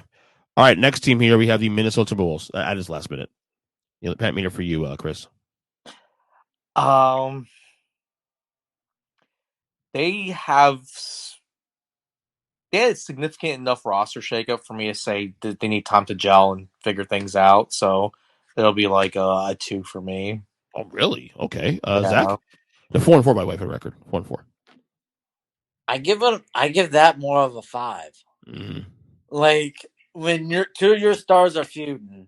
All right, next team here we have the Minnesota Timberwolves at his last minute. You know, the Pat meter for you, Kris. They had a significant enough roster shakeup for me to say that they need time to gel and figure things out. So it'll be like a 2 for me. Oh, really? Okay. Zach? The 4-4 by the way for the record. 4-4. I give that more of a 5. Mm-hmm. Like when two of your stars are feuding,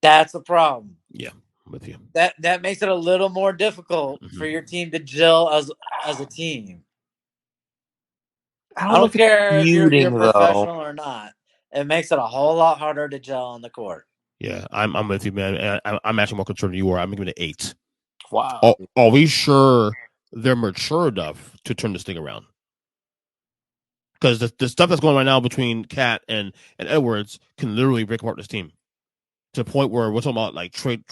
that's a problem. Yeah, I'm with you. That makes it a little more difficult for your team to gel as a team. I don't care if you're professional or not. It makes it a whole lot harder to gel on the court. Yeah, I'm with you, man. I'm actually more concerned than you are. I'm giving it 8. Wow. Are we sure they're mature enough to turn this thing around? Because the stuff that's going on right now between Cat and Edwards can literally break apart this team to the point where we're talking about like trade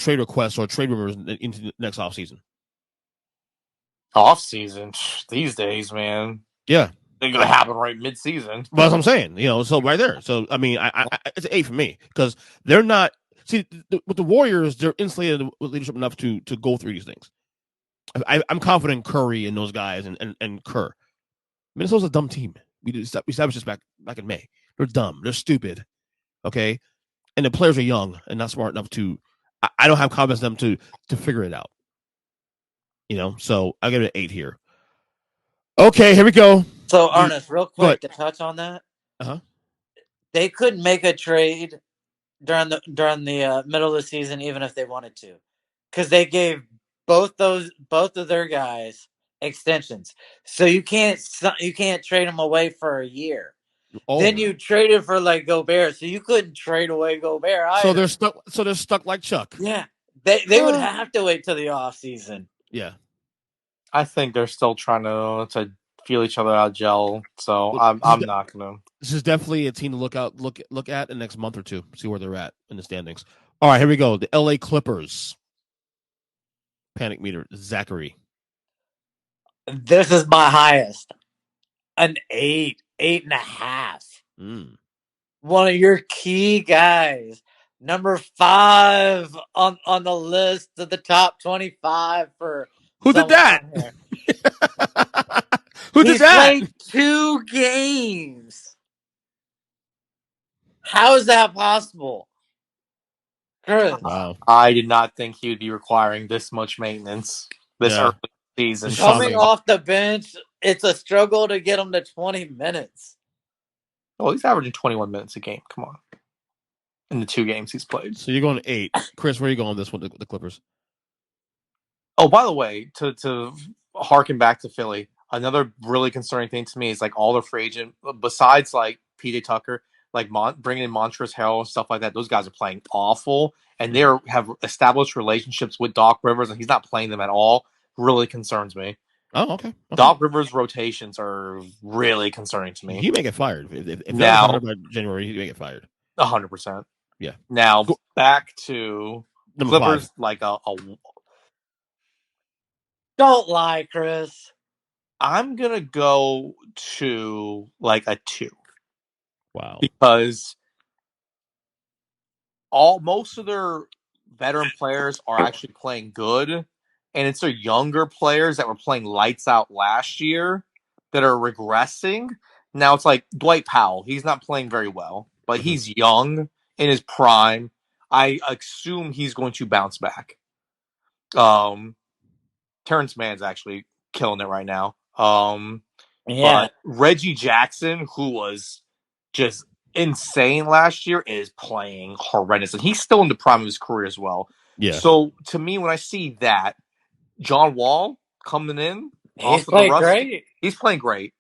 requests or trade rumors into the next offseason. Offseason these days, man. Yeah, they're gonna happen right mid-season. But that's what I'm saying. You know, so right there. So I mean, I it's an 8 for me because they're not. See, with the Warriors, they're insulated with leadership enough to go through these things. I'm confident in Curry and those guys and Kerr. Minnesota's a dumb team. We established this back in May. They're dumb. They're stupid. Okay, and the players are young and not smart enough to. I don't have confidence in them to figure it out. You know, so I give it an 8 here. Okay, here we go. So, Ernest, real quick But to touch on that, uh-huh. they couldn't make a trade during the middle of the season, even if they wanted to, because they gave both of their guys extensions. So you can't trade them away for a year. Then you traded for like Gobert, so you couldn't trade away Gobert either. So they're stuck like Chuck. Yeah, they would have to wait till the off season. Yeah. I think they're still trying to feel each other out, gel. So I'm not gonna. This is definitely a team to look at in the next month or two. See where they're at in the standings. All right, here we go. The LA Clippers. Panic meter. Zachary. This is my highest, an 8.5. One of your key guys, number 5 on the list of the top 25 for Who did that? Here. Who did that? Played 2 games. How is that possible? Kris. Wow. I did not think he would be requiring this much maintenance this early season. Coming off the bench, it's a struggle to get him to 20 minutes. Oh, he's averaging 21 minutes a game. Come on. In the 2 games he's played. So you're going to 8. Kris, where are you going this one, the Clippers? Oh, by the way, to harken back to Philly, another really concerning thing to me is like all the free agent, besides like PJ Tucker, like bringing in Montrezl Harrell and stuff like that. Those guys are playing awful, and they have established relationships with Doc Rivers, and he's not playing them at all. Really concerns me. Oh, okay. Doc Rivers' rotations are really concerning to me. He may get fired if now not by January. He may get fired. 100%. Yeah. Now back to Number Clippers, 5. like a. Don't lie, Kris. I'm gonna go to like a 2. Wow. Because most of their veteran players are actually playing good, and it's their younger players that were playing lights out last year that are regressing. Now it's like Dwight Powell. He's not playing very well, but he's young in his prime. I assume he's going to bounce back. Terrence Mann's actually killing it right now. But Reggie Jackson, who was just insane last year, is playing horrendous, and he's still in the prime of his career as well. Yeah. So to me, when I see that, John Wall coming in, he's playing great. He's playing great.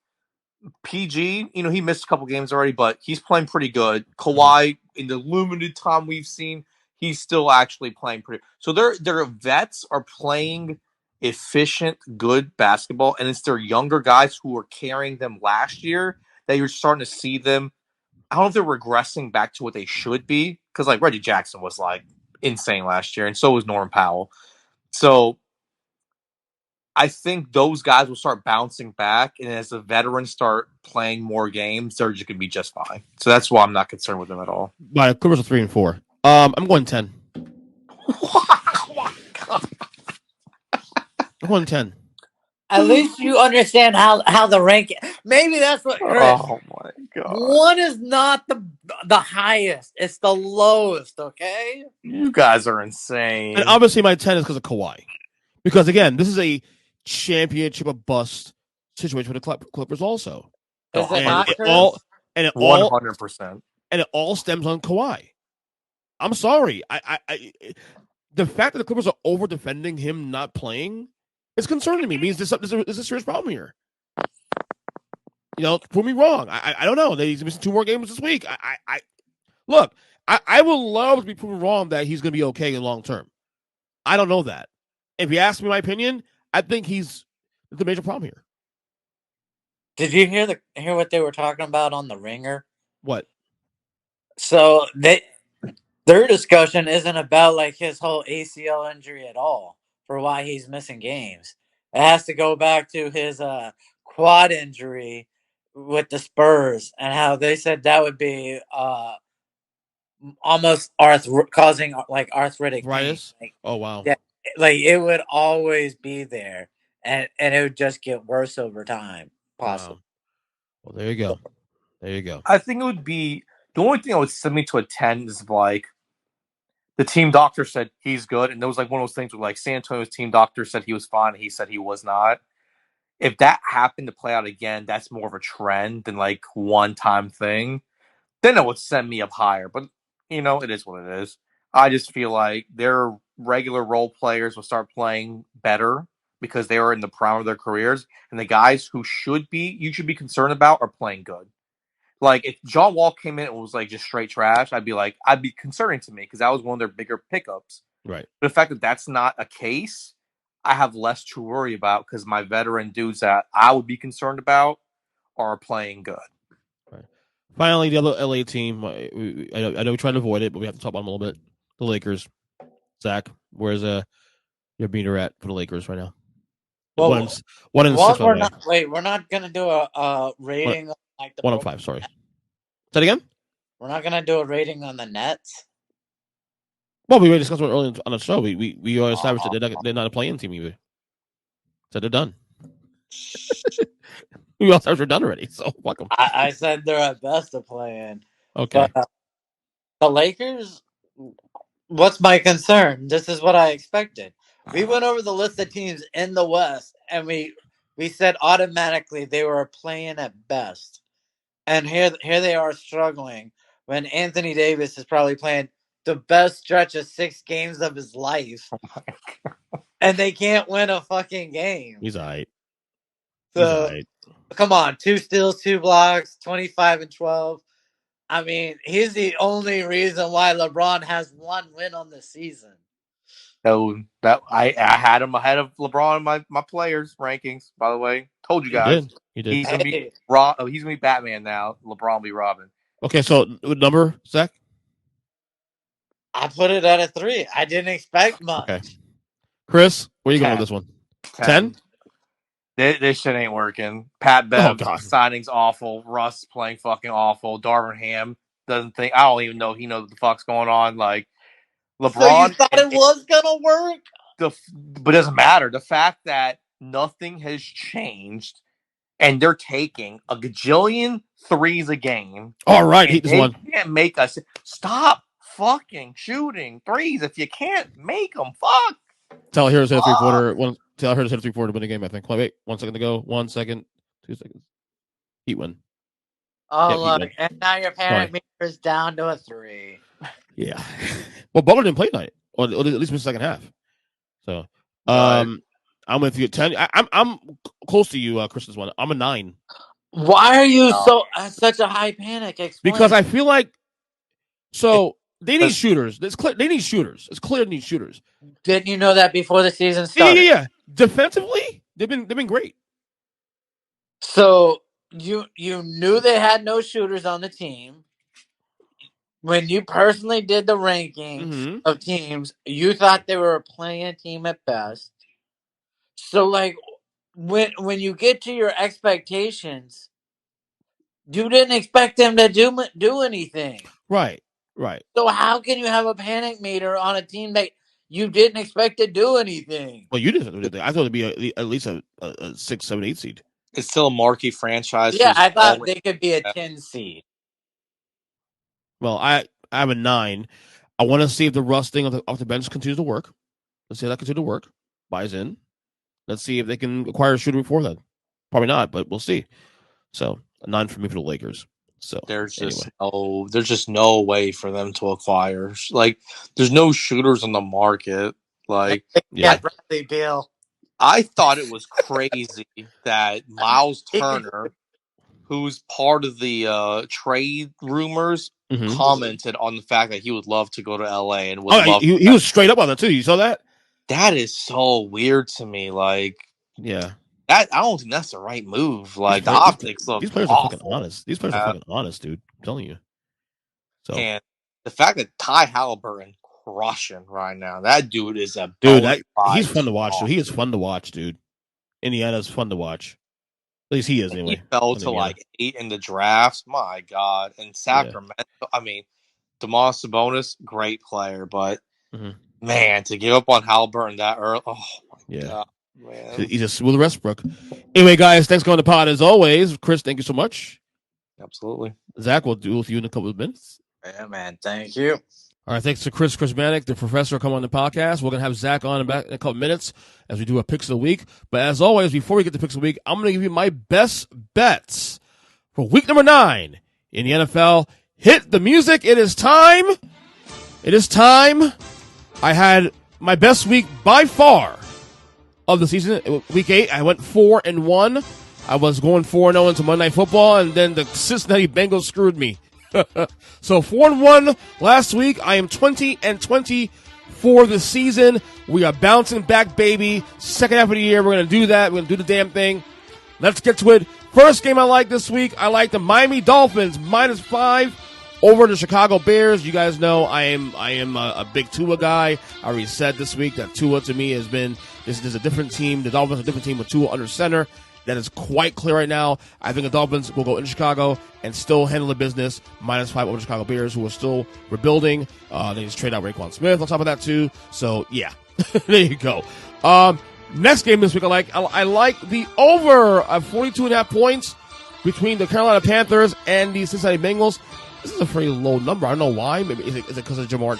PG, he missed a couple games already, but he's playing pretty good. Kawhi, in the limited time we've seen, he's still actually playing pretty. So their vets are playing efficient, good basketball, and it's their younger guys who were carrying them last year that you're starting to see them. I don't know if they're regressing back to what they should be, because like Reggie Jackson was like insane last year, and so was Norman Powell. So I think those guys will start bouncing back, and as the veterans start playing more games, they're just going to be just fine. So that's why I'm not concerned with them at all. My Clippers are 3 and 4. I'm going 10. I'm going 10. At least you understand how the ranking. Maybe that's what. Kris, oh my god! 1 is not the highest; it's the lowest. Okay. You guys are insane. And obviously, my 10 is because of Kawhi. Because again, this is a championship or bust situation for the Clippers. Also, is it not, Kris? 100%, and it all stems on Kawhi. I'm sorry. I the fact that the Clippers are over defending him not playing is concerning me. It means there's a serious problem here. Prove me wrong. I don't know. He's missing 2 more games this week. Look. I would love to be proven wrong that he's going to be okay in long term. I don't know that. If you ask me my opinion, I think he's the major problem here. Did you hear what they were talking about on the Ringer? What? So their discussion isn't about like his whole ACL injury at all for why he's missing games. It has to go back to his quad injury with the Spurs and how they said that would be almost causing like arthritic pain. Like, oh wow! Yeah, like it would always be there, and it would just get worse over time. Possible. Wow. Well, there you go. There you go. I think it would be the only thing I would send me to a 10 is like the team doctor said he's good, and there was like one of those things where like San Antonio's team doctor said he was fine, and he said he was not. if that happened to play out again, that's more of a trend than like one-time thing. Then it would send me up higher. But, it is what it is. I just feel like their regular role players will start playing better because they are in the prime of their careers. And the guys who you should be concerned about are playing good. Like, if John Wall came in and was like just straight trash, I'd be concerning to me because that was one of their bigger pickups. Right. But the fact that that's not a case, I have less to worry about because my veteran dudes that I would be concerned about are playing good. Right. Finally, the other LA team. I know we tried to avoid it, but we have to talk about them a little bit. The Lakers. Zach, where's your beater at for the Lakers right now? Well, 1-6, by the way. we're not gonna do a rating on like the 1-5. Sorry. Say that again. We're not gonna do a rating on the Nets. Well, we already discussed it earlier on the show. We established that they're not a play-in team either. Said they're done. We all established they're done already. So fuck them. I said they're at best to play in. Okay. But the Lakers. What's my concern? This is what I expected. We went over the list of teams in the West, and we said automatically they were playing at best. And here they are struggling when Anthony Davis is probably playing the best stretch of 6 games of his life. Oh my God. And they can't win a fucking game. He's all right. So, come on, 2 steals, 2 blocks, 25 and 12. I mean, he's the only reason why LeBron has 1 win on the season. So that I had him ahead of LeBron in my players rankings. By the way, told you guys. He did. He's gonna be he's gonna be Batman now. LeBron will be Robin. Okay, so what number, Zach? I put it at a 3. I didn't expect much. Okay. Chris, where are you going with this one? 10? This shit ain't working. Pat Bev signing's awful. Russ playing fucking awful. Darvin Ham doesn't think. I don't even know he knows what the fuck's going on. Like LeBron. So you thought it was gonna work? But it doesn't matter. The fact that nothing has changed, and they're taking a gajillion threes a game. All right, heat this one. Can't make us stop fucking shooting threes if you can't make them. Fuck. Tell Heroes hit a 3-quarter. Tell Heroes hit a 3-quarter to win the game. I think. Wait, 1 second to go. 1 second. 2 seconds. Heat win. Oh look, and now your panic meter is down to a 3. Yeah. Well, Butler didn't play tonight, or at least in the second half. So, I'm with you at 10. I'm close to you, Chris. This one. I'm a 9. Why are you such a high panic? Explain. Because I feel like they need shooters. It's clear they need shooters. It's clear they need shooters. Didn't you know that before the season started? Yeah. Defensively, they've been great. So you knew they had no shooters on the team. When you personally did the rankings of teams, you thought they were a play-in team at best. So, like, when you get to your expectations, you didn't expect them to do anything. Right. So how can you have a panic meter on a team that you didn't expect to do anything? Well, you didn't. I thought it'd be at least a 6, 7, 8 seed. It's still a marquee franchise. Yeah, I thought they could be a 10 seed. Well, I have a 9. I want to see if the Russ thing off the bench continues to work. Let's see how that continues to work. Buys in. Let's see if they can acquire a shooter before that. Probably not, but we'll see. So a 9 for me for the Lakers. So there's just no way for them to acquire. Like, there's no shooters on the market. Like, Bradley Beal. I thought it was crazy that Miles Turner, who's part of the trade rumors, commented on the fact that he would love to go to LA and would love. He was straight up on that too. You saw that? That is so weird to me. Like, yeah. I don't think that's the right move. Like, the optics look. These players are fucking honest. These players are fucking honest, dude. I'm telling you. So, and the fact that Ty Halliburton crushing right now, that dude is a dude. He's fun to watch. So he is fun to watch, dude. Indiana's fun to watch. At least he is anyway. He fell to like 8 in the drafts. My God. And Sacramento. Yeah. I mean, Domantas Sabonis, great player, but man, to give up on Halliburton that early. Oh my God. Man. He's just with Westbrook. Anyway, guys, thanks for going to pod as always. Chris, thank you so much. Absolutely. Zach, we'll do with you in a couple of minutes. Yeah, man. Thank you. All right, thanks to Krizmanic, the professor, come on the podcast. We're going to have Zach on in a couple minutes as we do our picks of the week. But as always, before we get to picks of the week, I'm going to give you my best bets for week number 9 in the NFL. Hit the music. It is time. It is time. I had my best week by far of the season. Week 8, I went 4-1. I was going 4-0 into Monday Night Football, and then the Cincinnati Bengals screwed me. So 4-1 last week. I am 20-20 for the season. We are bouncing back, baby. Second half of the year, we're going to do that. We're going to do the damn thing. Let's get to it. First game I like this week, I like the Miami Dolphins -5 over the Chicago Bears. You guys know I am a big Tua guy. I already said this week that Tua to me has been this is a different team. The Dolphins are a different team with Tua under center. That is quite clear right now. I think the Dolphins will go into Chicago and still handle the business. -5 over the Chicago Bears, who are still rebuilding. They just trade out Raekwon Smith on top of that, too. So, yeah. There you go. Next game this week, I like the over of 42.5 points between the Carolina Panthers and the Cincinnati Bengals. This is a very low number. I don't know why. Maybe is it because of Jamar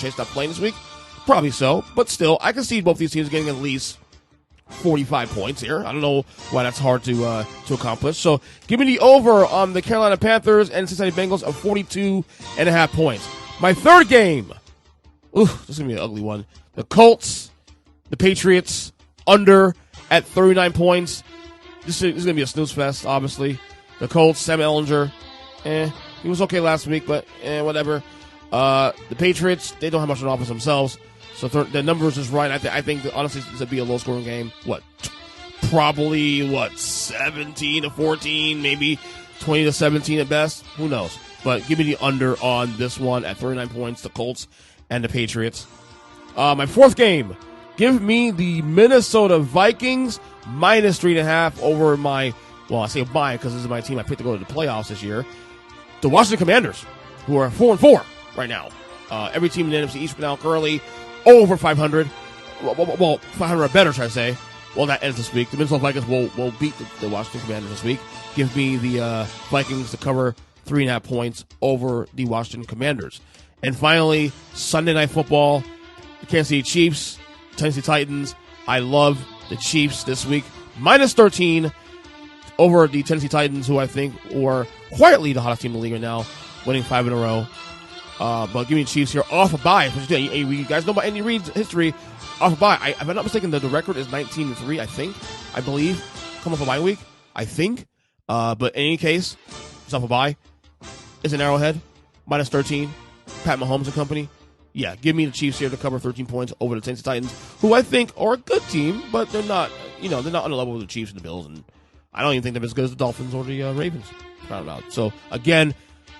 Chase not playing this week? Probably so. But still, I can see both these teams getting at least 45 points here. I don't know why that's hard to accomplish. So give me the over on the Carolina Panthers and Cincinnati Bengals of 42.5 points. My third game. Ooh, this is going to be an ugly one. The Colts, the Patriots, under at 39 points. This is going to be a snooze fest, obviously. The Colts, Sam Ellinger, he was okay last week, but whatever. The Patriots, they don't have much of an offense themselves. So the numbers is right. I think honestly this would be a low-scoring game. Probably 17-14, maybe 20-17 at best. Who knows? But give me the under on this one at 39 points. The Colts and the Patriots. My fourth game. Give me the Minnesota Vikings -3.5 over my. Well, I say mine because this is my team I picked to go to the playoffs this year. The Washington Commanders, who are 4-4 right now. Every team in the NFC East now currently over 500. Well, 500 or better, should I say. Well, that ends this week. The Minnesota Vikings will beat the Washington Commanders this week. Give me the Vikings to cover 3.5 points over the Washington Commanders. And finally, Sunday Night Football, the Kansas City Chiefs, Tennessee Titans. I love the Chiefs this week. -13 over the Tennessee Titans, who I think are quietly the hottest team in the league right now, winning 5 in a row. But give me the Chiefs here off a bye. You guys know about Andy Reid's history. Off a bye. If I'm not mistaken, the record is 19-3, I believe. Come off a bye week, I think. But in any case, it's off a bye. It's an Arrowhead. -13. Pat Mahomes and company. Yeah, give me the Chiefs here to cover 13 points over the Tennessee Titans, who I think are a good team, but they're not, they're not on the level of the Chiefs and the Bills, and I don't even think they're as good as the Dolphins or the Ravens. Round out. So again,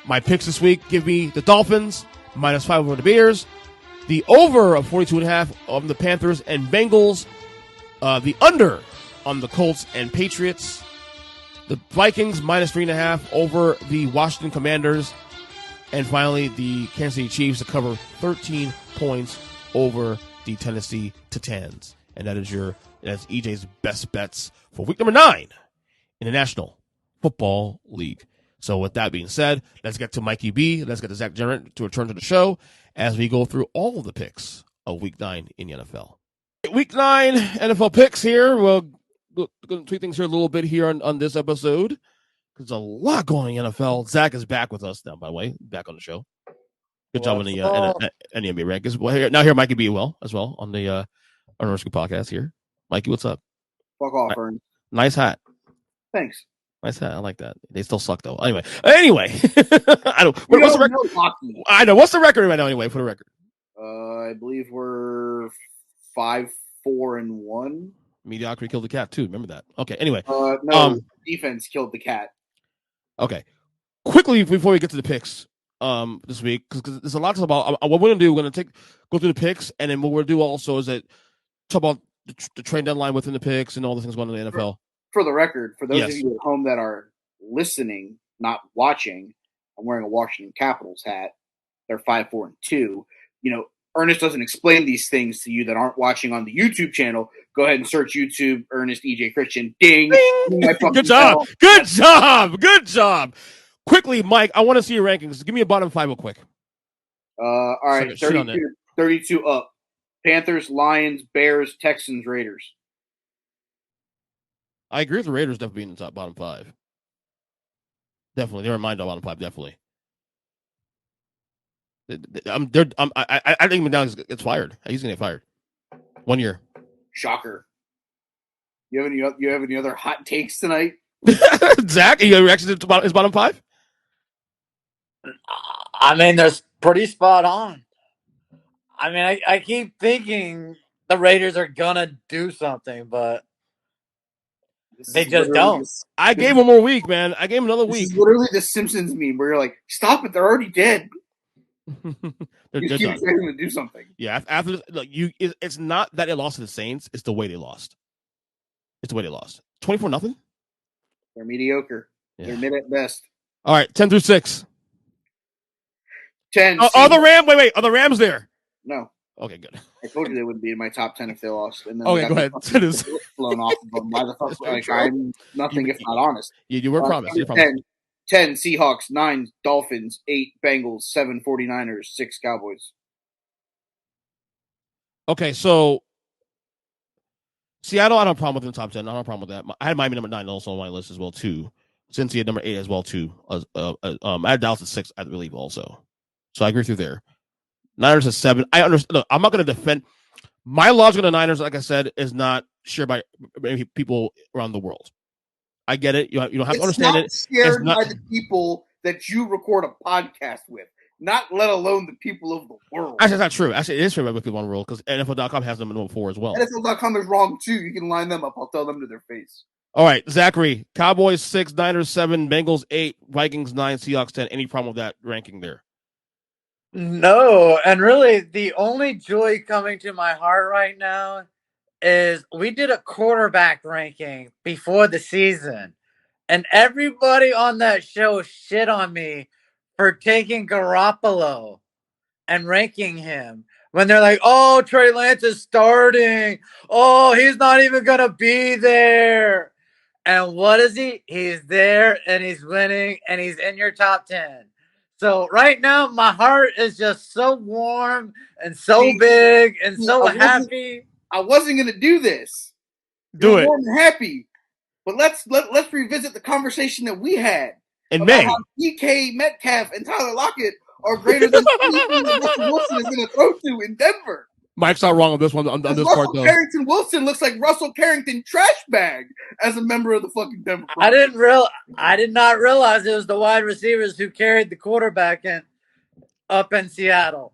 my picks this week, give me the Dolphins, -5 over the Bears, the over of 42.5 on the Panthers and Bengals, the under on the Colts and Patriots, the Vikings -3.5 over the Washington Commanders, and finally the Kansas City Chiefs to cover 13 points over the Tennessee Titans. And that's EJ's best bets for week number 9 in the National Football League. So with that being said, let's get to Mikey B. Let's get to Zack The Degenerate to return to the show as we go through all of the picks of week 9 in the NFL. Week 9 NFL picks here. We're going to tweak things here a little bit here on this episode. There's a lot going on in the NFL. Zach is back with us now, by the way, back on the show. Good job on the NBA rankings. Well, here Mikey B as well on the Earnestly podcast here. Mikey, what's up? Fuck off, Ern. Nice hat. Thanks. Nice hat. I like that. They still suck though. Anyway, I don't. What's the record? I know. What's the record right now? Anyway, for the record, I believe we're 5-4-1. Mediocrity killed the cat too. Remember that? Okay. Anyway, defense killed the cat. Okay. Quickly before we get to the picks, this week because there's a lot to talk about. What we're gonna do, we're gonna go through the picks, and then what we're gonna do also is that talk about the trade deadline within the picks and all the things going on in the NFL. For the record, for those of you at home that are listening, not watching, I'm wearing a Washington Capitals hat. They're 5-4-2. Ernest doesn't explain these things to you that aren't watching on the YouTube channel. Go ahead and search YouTube, Ernest EJ Christian. Ding! Good job! Good job! Good job! Quickly, Mike, I want to see your rankings. Give me a bottom 5 real quick. All right, 32 up. Panthers, Lions, Bears, Texans, Raiders. I agree with the Raiders definitely being in the top bottom 5. Definitely, they're in my bottom 5. Definitely. I think McDonald gets fired. He's gonna get fired. 1 year. Shocker. You have any other hot takes tonight? Zach, are you reaction to his bottom 5? I mean, they're pretty spot on. I mean, I keep thinking the Raiders are gonna do something, but they just don't. I gave him one more week, man. I gave him another week. This is literally the Simpsons meme where you're like, "Stop it! They're already dead." they're keep done. expecting them to do something. Yeah, after look, it's not that they lost to the Saints; it's the way they lost. 24-0. They're mediocre. Yeah. They're mid at best. All right, 10 through 6. 10. Are the Rams? Wait. Are the Rams there? No. Okay, good. I told you they wouldn't be in my top 10 if they lost. And then okay, go ahead. Blown off of them. Why the fuck? Like, I'm nothing if not honest. You were promised. 10 Seahawks, 9 Dolphins, 8 Bengals, 7 49ers, 6 Cowboys. Okay, so Seattle, I don't have a problem with in the top 10. I don't have a problem with that. I had Miami number 9 also on my list as well, too. Cincy at number 8 as well, too. I had Dallas at 6, I believe, also. So I agree with you there. Niners at 7. I understand. Look, I'm not going to defend. My logic on the Niners, like I said, is not shared by people around the world. I get it. You don't have to understand it. It's shared by the people that you record a podcast with, not let alone the people of the world. Actually, it's not true. Actually, it is shared by people on the world because NFL.com has them at number 4 as well. NFL.com is wrong, too. You can line them up. I'll tell them to their face. All right, Zachary. Cowboys 6, Niners 7, Bengals 8, Vikings 9, Seahawks 10. Any problem with that ranking there? No, and really the only joy coming to my heart right now is we did a quarterback ranking before the season, and everybody on that show shit on me for taking Garoppolo and ranking him when they're like, oh, Trey Lance is starting. Oh, he's not even going to be there. And what is he? He's there, and he's winning, and he's in your top 10. So right now, my heart is just so warm and so big and so happy. I wasn't going to do this. Do it. Warm and happy. But let's revisit the conversation that we had in May. How DK Metcalf and Tyler Lockett are greater than anything that Russell Wilson is going to throw to in Denver. Mike's not wrong on this one. On this Russell part, though. Carrington Wilson looks like Russell Carrington trash bag as a member of the fucking Denver. I did not realize it was the wide receivers who carried the quarterback up in Seattle.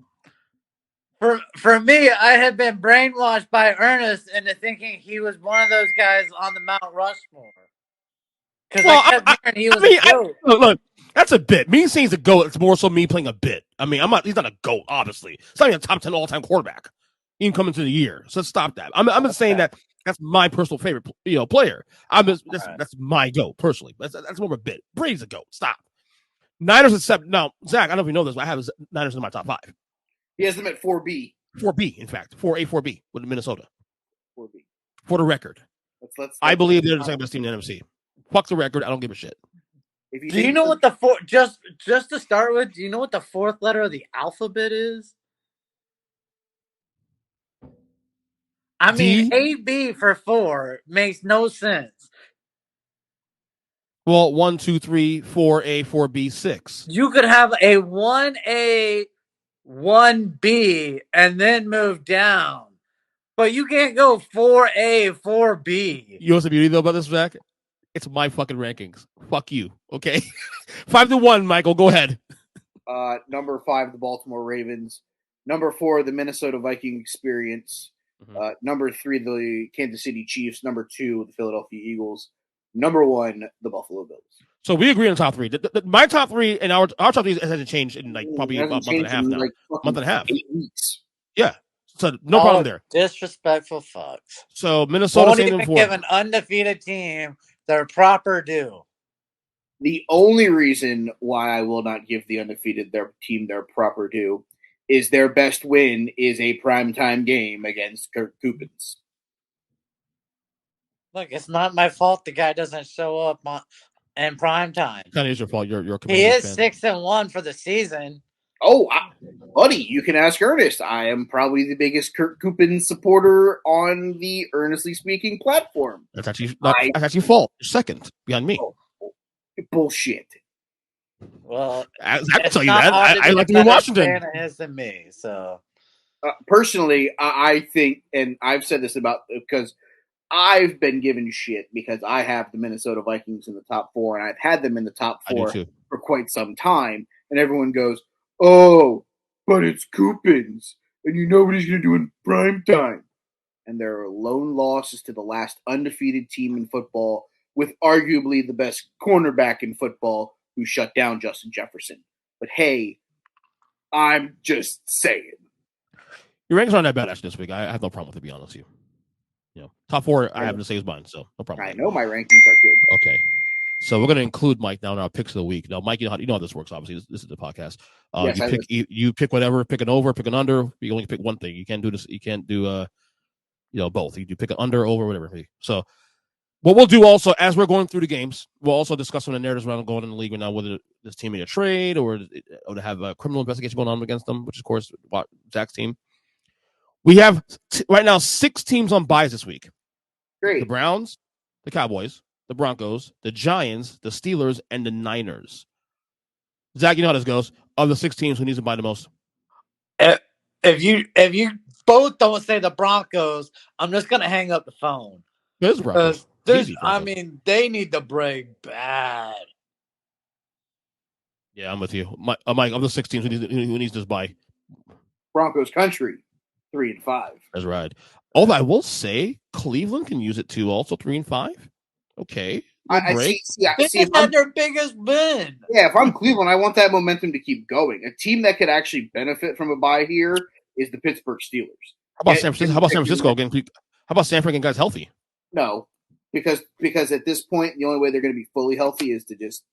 For me, I had been brainwashed by Ernest into thinking he was one of those guys on the Mount Rushmore. Because I kept hearing he was a GOAT. Look, that's a bit. Me saying he's a GOAT, it's more so me playing a bit. I mean, he's not a GOAT, obviously. He's not even a top 10 all-time quarterback. Even coming to the year. So let's stop that. I'm just saying that that's my personal favorite player. That's my GOAT, personally. That's more of a bit. Brady's a GOAT. Stop. Niners at 7. Now, Zach, I don't know if you know this, but I have Niners in my top 5. He has them at 4B. 4B, in fact. 4A, 4B with Minnesota. 4B. For the record. I believe they're the second best team in the NFC. Fuck the record. I don't give a shit. Do you know what the just to start with, do you know what the 4th letter of the alphabet is? I mean, AB for 4 makes no sense. Well, 1, 2, 3, 4A, 4B, 6. You could have a 1A, 1B, and then move down. But you can't go 4A, 4B. You know what's the beauty, though, about this, Zach? It's my fucking rankings. Fuck you, okay? 5-1, Michael. Go ahead. Number 5, the Baltimore Ravens. Number 4, the Minnesota Viking experience. Mm-hmm. Number 3, the Kansas City Chiefs. Number 2, the Philadelphia Eagles. Number 1, the Buffalo Bills. So we agree on top 3. My top 3 and our top 3 hasn't changed in probably a month and a half now. Month and a half. 8 weeks. Yeah. So no problem there. Disrespectful fucks. So Minnesota won't even give an undefeated team their proper due. The only reason why I will not give the undefeated team their proper due is their best win is a primetime game against Kirk Cousins. Look, it's not my fault the guy doesn't show up in primetime. Kind of is your fault. You're he is fan. 6-1 for the season. Oh, Buddy, you can ask Ernest. I am probably the biggest Kurt Coupon supporter on the Earnestly Speaking platform. That's actually fault. You're second behind me. Bullshit. Well, I can tell you that. I like to be in Washington. Fan of his than me, so personally, I think, and I've said this about because I've been given shit because I have the Minnesota Vikings in the top 4, and I've had them in the top 4 for quite some time, and everyone goes, "Oh, but it's Coupons, and you know what he's going to do in prime time." And there are lone losses to the last undefeated team in football with arguably the best cornerback in football who shut down Justin Jefferson. But hey, I'm just saying. Your rankings aren't that bad actually this week. I have no problem with it, to be honest with you. You know, top 4 I have to say is mine, so no problem. I know my rankings are good. Okay. So we're going to include Mike now in our picks of the week. Now, Mike, you know how this works, obviously. This is the podcast. Yes, you pick whatever, pick an over, pick an under. You only pick one thing. You can't do this. You can't do both. You do pick an under, over, whatever. So what we'll do also, as we're going through the games, we'll also discuss some of the narratives around going in the league right now, whether this team made a trade or to have a criminal investigation going on against them, which, of course, Zach's team. We have right now 6 teams on buys this week. Great. The Browns, the Cowboys, the Broncos, the Giants, the Steelers, and the Niners. Zach, you know how this goes. Of the 6 teams, who needs to buy the most? If you both don't say the Broncos, I'm just gonna hang up the phone. There's Broncos. I mean, they need to break bad. Yeah, I'm with you, Mike. Of the 6 teams, who needs this buy? Broncos country, 3 and 5. That's right. Although I will say, Cleveland can use it too. Also 3 and 5. Okay. I see. If I'm their biggest win. Yeah, if I'm Cleveland, I want that momentum to keep going. A team that could actually benefit from a bye here is the Pittsburgh Steelers. How about San Francisco again? How about San Fran getting guys healthy? No, because at this point, the only way they're going to be fully healthy is to just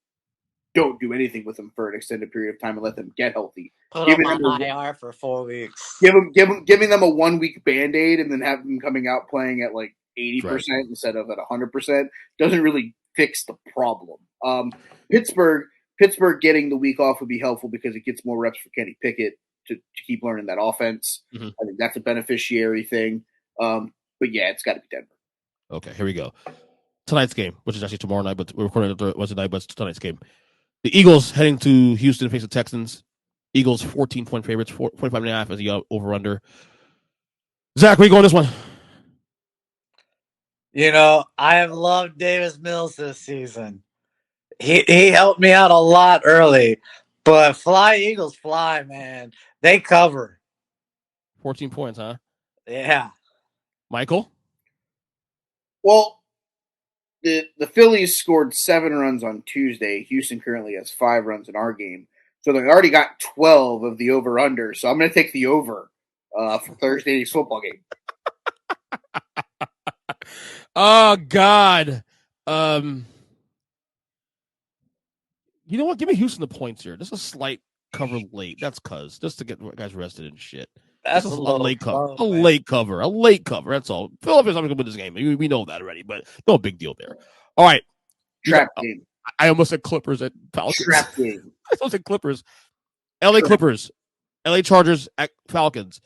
don't do anything with them for an extended period of time and let them get healthy. Put them on IR for 4 weeks. Giving them a 1-week Band-Aid and then have them coming out playing at like 80% instead of at 100% doesn't really fix the problem. Pittsburgh getting the week off would be helpful because it gets more reps for Kenny Pickett to keep learning that offense. Mm-hmm. I think that's a beneficiary thing. But yeah, it's got to be Denver. Okay, here we go. Tonight's game, which is actually tomorrow night, but we're recording it Wednesday night, but it's tonight's game. The Eagles heading to Houston to face the Texans. Eagles 14-point favorites, 45.5 as the over-under. Zach, where you going this one? You know, I have loved Davis Mills this season. He helped me out a lot early, but fly Eagles fly, man. They cover. 14 points, huh? Yeah. Michael? Well, the Phillies scored 7 runs on Tuesday. Houston currently has 5 runs in our game. So they already got 12 of the over-under. So I'm going to take the over for Thursday's football game. Oh, God. You know what? Give me Houston the points here. Just a slight cover late. That's just to get guys rested and shit. That's a late cover. A late cover. That's all. Philadelphia's not going to win this game. We know that already, but no big deal there. All right. Trap game. I almost said Clippers at Falcons. Trap game. I almost said Clippers. LA Clippers. LA Chargers at Falcons.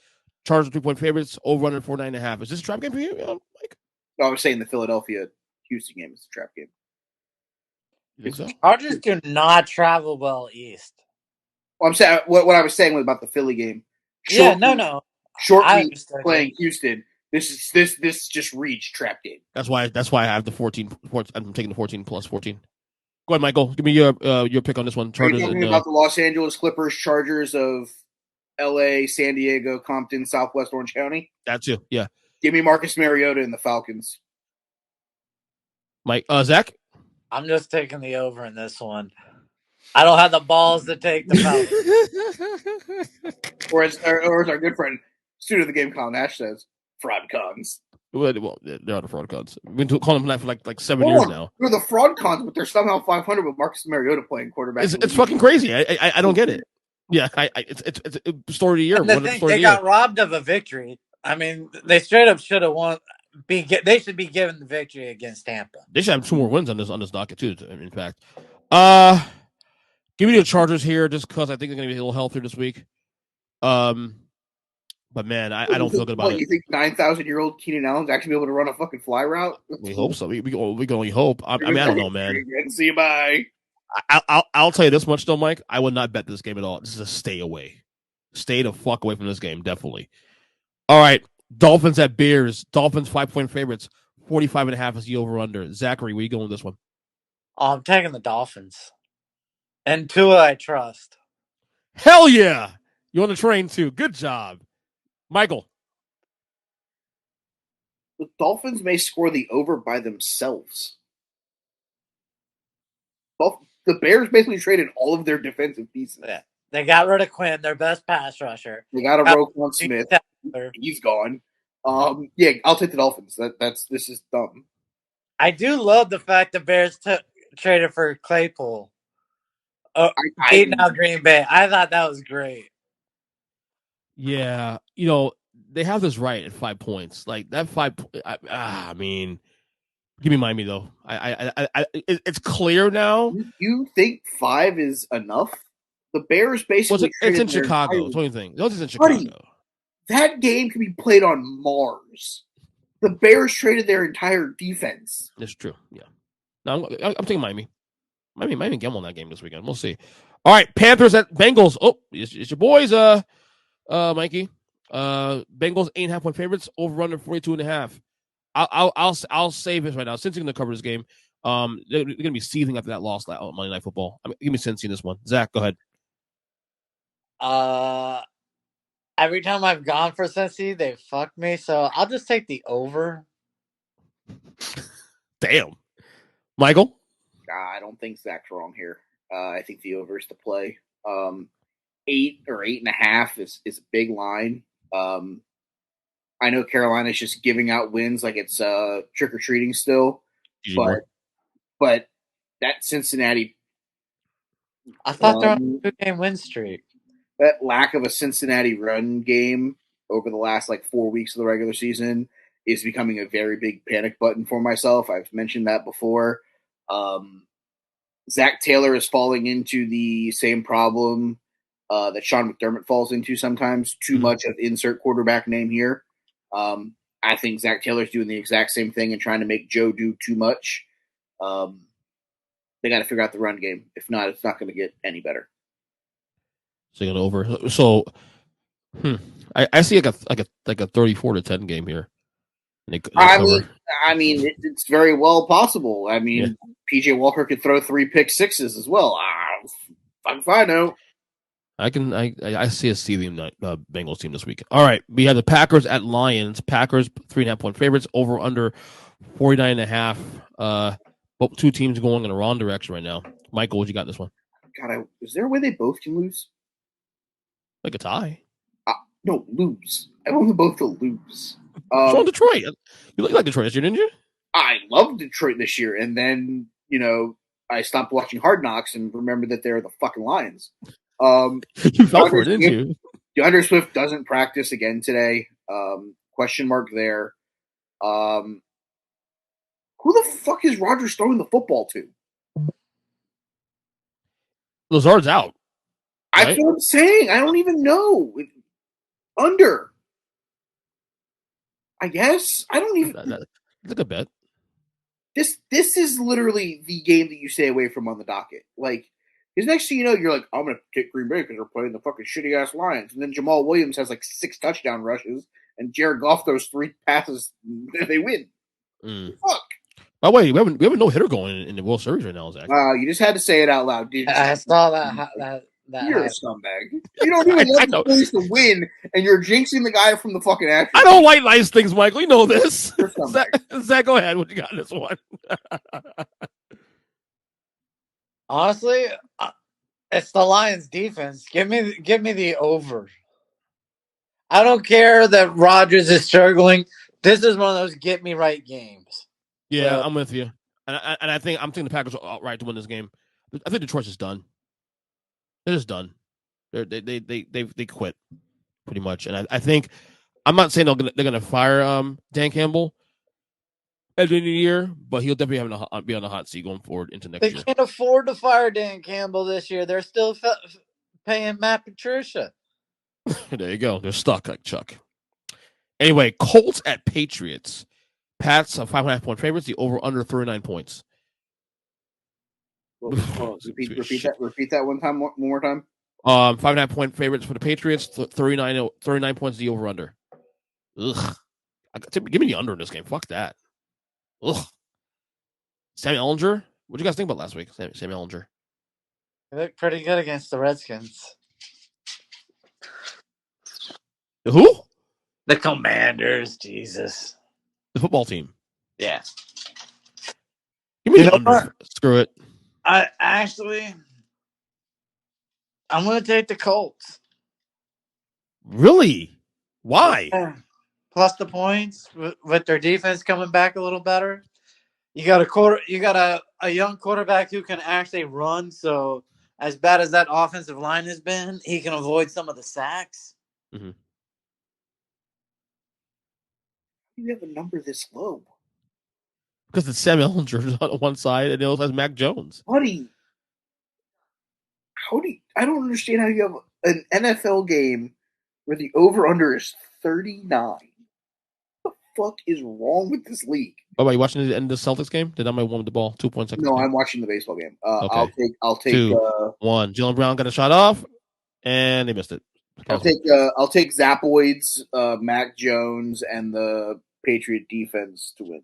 Chargers 3-point favorites. Over under 49.5. Is this a trap game for you, Mike? No, I was saying the Philadelphia-Houston game is a trap game. You think so? Chargers do not travel well east. Well, I'm saying what I was saying was about the Philly game. No. Short week playing Houston. This just reached trap game. That's why I have the 14. I'm taking the 14 plus 14. Go ahead, Michael. Give me your pick on this one. Chargers. Are you talking about the Los Angeles Clippers, Chargers of L.A., San Diego, Compton, Southwest Orange County? That too. Yeah. Give me Marcus Mariota and the Falcons. Mike, Zach. I'm just taking the over in this one. I don't have the balls to take the Falcons. or as our good friend, student of the game, Colin Nash says, fraud cons. Well, they're the fraud cons. We've been calling them that for like 7 years now. They're the fraud cons, but they're somehow 500 with Marcus Mariota playing quarterback. It's fucking crazy. I don't get it. Yeah, it's a story of the year. And the thing, they got robbed of a victory. I mean, they straight up should have won. They should be given the victory against Tampa. They should have 2 more wins on this docket too. In fact, give me the Chargers here, just because I think they're going to be a little healthier this week. But man, I don't feel good about what, it. You think 9,000-year-old Keenan Allen's actually be able to run a fucking fly route? We hope so. We can only hope. I mean, I don't know, man. See you, bye. I'll tell you this much though, Mike. I would not bet this game at all. This is a stay away. Stay the fuck away from this game, definitely. All right. Dolphins at Bears. Dolphins 5-point favorites. 45.5 is the over-under. Zachary, where you going with this one? I'm taking the Dolphins. And Tua I trust. Hell yeah. You're on the train too. Good job. Michael. The Dolphins may score the over by themselves. The Bears basically traded all of their defensive pieces. Yeah. They got rid of Quinn, their best pass rusher. They got a Roquan Smith. He's gone. Yeah, I'll take the Dolphins. This is dumb. I do love the fact the Bears traded for Claypool. Beating out Green Bay. I thought that was great. Yeah, they have this right at 5 points. Like that 5. I mean, give me Miami though. It's clear now. You think 5 is enough? The Bears basically. It's in Chicago. What do you think? Those is in Chicago. Buddy, that game can be played on Mars. The Bears traded their entire defense. That's true. Yeah. No, I'm taking Miami. Miami gamble on that game this weekend. We'll see. All right, Panthers at Bengals. Oh, it's your boys, Mikey. Bengals 8.5-point favorites. Over under 42.5. I'll save this right now. Cincy's going to cover this game. They're going to be seething after that loss on Monday Night Football. Give me Cincy in this one. Zach, go ahead. Every time I've gone for Cincy, they fucked me. So I'll just take the over. Damn, Michael. I don't think Zach's wrong here. I think the over is the play. 8 or 8.5 is a big line. I know Carolina's just giving out wins like it's trick or treating still, but that Cincinnati. I thought they're on a 2-game win streak. That lack of a Cincinnati run game over the last 4 weeks of the regular season is becoming a very big panic button for myself. I've mentioned that before. Zach Taylor is falling into the same problem that Sean McDermott falls into sometimes. Too much of insert quarterback name here. I think Zach Taylor's doing the exact same thing and trying to make Joe do too much. They got to figure out the run game. If not, it's not going to get any better. So you're going over. So, I see like a 34-10 game here. I mean, it's very well possible. I mean, PJ Walker could throw 3 pick sixes as well. I know. I see a seething Bengals team this week. All right, we have the Packers at Lions. Packers 3.5-point favorites. Over under 49.5. Both two teams going in the wrong direction right now. Michael, what you got in this one? God, is there a way they both can lose? Like a tie? No, lose. I want them both to lose. So Detroit. You like Detroit this year, didn't you? I love Detroit this year, and then I stopped watching Hard Knocks and remembered that they're the fucking Lions. You fell for it, didn't you? DeAndre Swift doesn't practice again today. Question mark there. Who the fuck is Rodgers throwing the football to? Lazard's out. Right? That's what I'm saying. I don't even know. Under. I guess. I don't even. That's a good bet. This is literally the game that you stay away from on the docket. Because next thing you know, you're like, I'm going to take Green Bay because they're playing the fucking shitty-ass Lions. And then Jamal Williams has 6 touchdown rushes, and Jared Goff throws 3 passes, and they win. Fuck. By the way, we have a no-hitter going in the World Series right now, Zach. You just had to say it out loud, dude. I saw that you're a scumbag. You don't even want the Phillies to win, and you're jinxing the guy from the fucking action. I don't like nice things, Michael. You know this. Zach, go ahead. What you got in this one? Honestly, it's the Lions' defense. Give me the over. I don't care that Rodgers is struggling. This is one of those get me right games. Yeah, I'm with you, and I'm thinking the Packers are right to win this game. I think Detroit's just done. They're just done. They quit pretty much, and I think I'm not saying they're gonna fire Dan Campbell at the end of the year, but he'll definitely be on the hot seat going forward into next year. They can't afford to fire Dan Campbell this year. They're still paying Matt Patricia. There you go. They're stuck like Chuck. Anyway, Colts at Patriots. Pats are 5.5 point favorites. The over under 39 points. Well, repeat that one more time. 5.5 point favorites for the Patriots. 39 points. The over under. Ugh. Give me the under in this game. Fuck that. Ugh. Sammy Ellinger. What do you guys think about last week? Sammy Ellinger. He looked pretty good against the Redskins. Who? The Commanders. Jesus. The football team. Yeah. Give me the under. What? Screw it. I'm going to take the Colts. Really? Why? Yeah. Plus the points with their defense coming back a little better. You got a young quarterback who can actually run. So as bad as that offensive line has been, he can avoid some of the sacks. Mm-hmm. You have a number this low because it's Sam Ellinger on one side and it also has Mac Jones. Buddy, I don't understand how you have an NFL game where the over-under is 39. What the fuck is wrong with this league? Oh, are you watching the end of the Celtics game? Did I win the ball? 2 points. No, I'm watching the baseball game. Okay. I'll take 2-1. Jalen Brown got a shot off, and they missed it. I'll take Zapoids, Mac Jones, and the Patriot defense to win.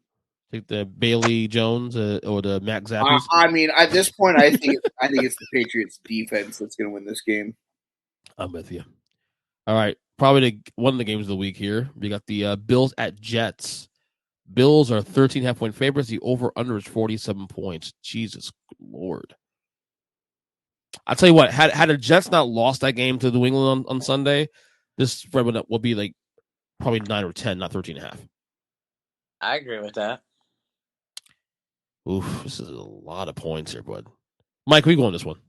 Take the Bailey Jones or the Mac Zappies. I mean, at this point, I think it's the Patriots defense that's going to win this game. I'm with you. All right, probably one of the games of the week here. We got the Bills at Jets. Bills are 13.5 point favorites. The over/under is 47 points. Jesus Lord. I'll tell you what, had the Jets not lost that game to New England on Sunday, this spread will be like probably 9 or 10, not 13.5. I agree with that. Oof, this is a lot of points here, bud. Mike, we go on this one.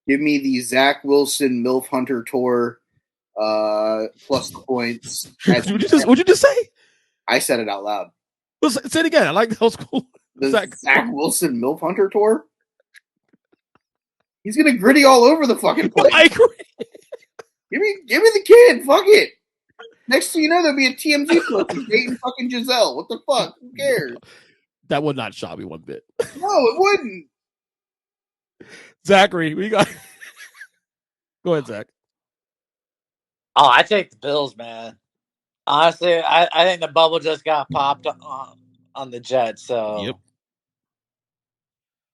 Give me the Zach Wilson MILF Hunter tour plus the points. What'd you just say? I said it out loud. Well, say it again. I like that was cool. The Zach Wilson MILF Hunter tour? He's gonna gritty all over the fucking place. I agree. Give me the kid. Fuck it. Next thing you know, there'll be a TMZ post dating fucking Giselle. What the fuck? Who cares? That would not shock me one bit. No, it wouldn't. Zachary, we got. Go ahead, Zach. Oh, I take the Bills, man. Honestly, I think the bubble just got popped on the Jets. So, yep.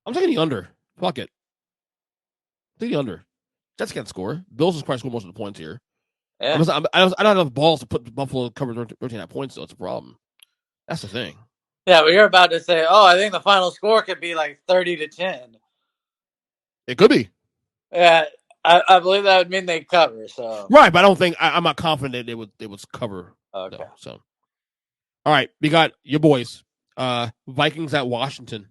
I'm taking the under. Fuck it. Take the under. Jets can't score. Bills is probably score most of the points here. Yeah. I don't have enough balls to put Buffalo cover 13 points, though. It's a problem. That's the thing. Yeah, but you're about to say, I think the final score could be like 30-10. It could be. Yeah, I believe that would mean they cover. So right, but I don't think I'm not confident they would cover. Okay. Though, so, all right, we got your boys. Vikings at Washington.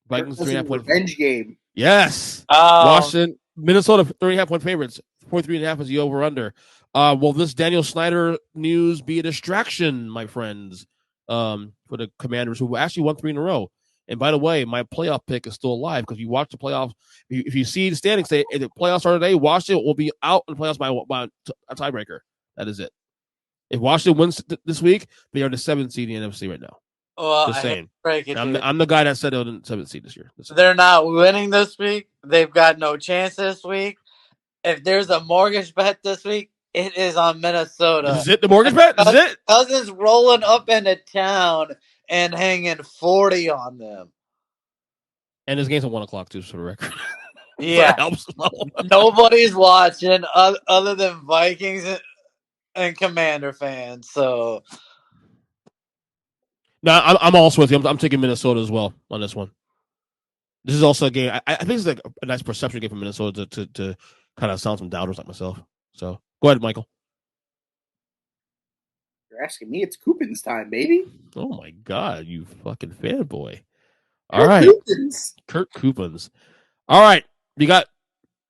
Vikings 3.5 point revenge game. Yes. Washington, Minnesota 3.5 point favorites. 43.5 is the over under. Will this Daniel Snyder news be a distraction, my friends? For the Commanders who actually won 3 in a row. And by the way, my playoff pick is still alive because you watch the playoffs. If you see the standings, say if the playoffs start today, Washington will be out in the playoffs by a tiebreaker. That is it. If Washington wins this week, they are the 7th seed in the NFC right now. Well, just saying. I'm the guy that said they're the 7th seed this year. They're not winning this week. They've got no chance this week. If there's a mortgage bet this week, it is on Minnesota. Is it the mortgage bet? Is it? Cousins rolling up into town and hanging 40 on them. And this game's at 1:00 too, for the record. Yeah, that helps. Nobody's watching other than Vikings and Commander fans. So, no, I'm also with you. I'm taking Minnesota as well on this one. This is also a game. I think it's like a nice perception game for Minnesota to kind of sound some doubters like myself. So go ahead, Michael. You're asking me. It's Coupons time, baby. Oh my God, you fucking fanboy! All right, Kurt Coupons. All right, we got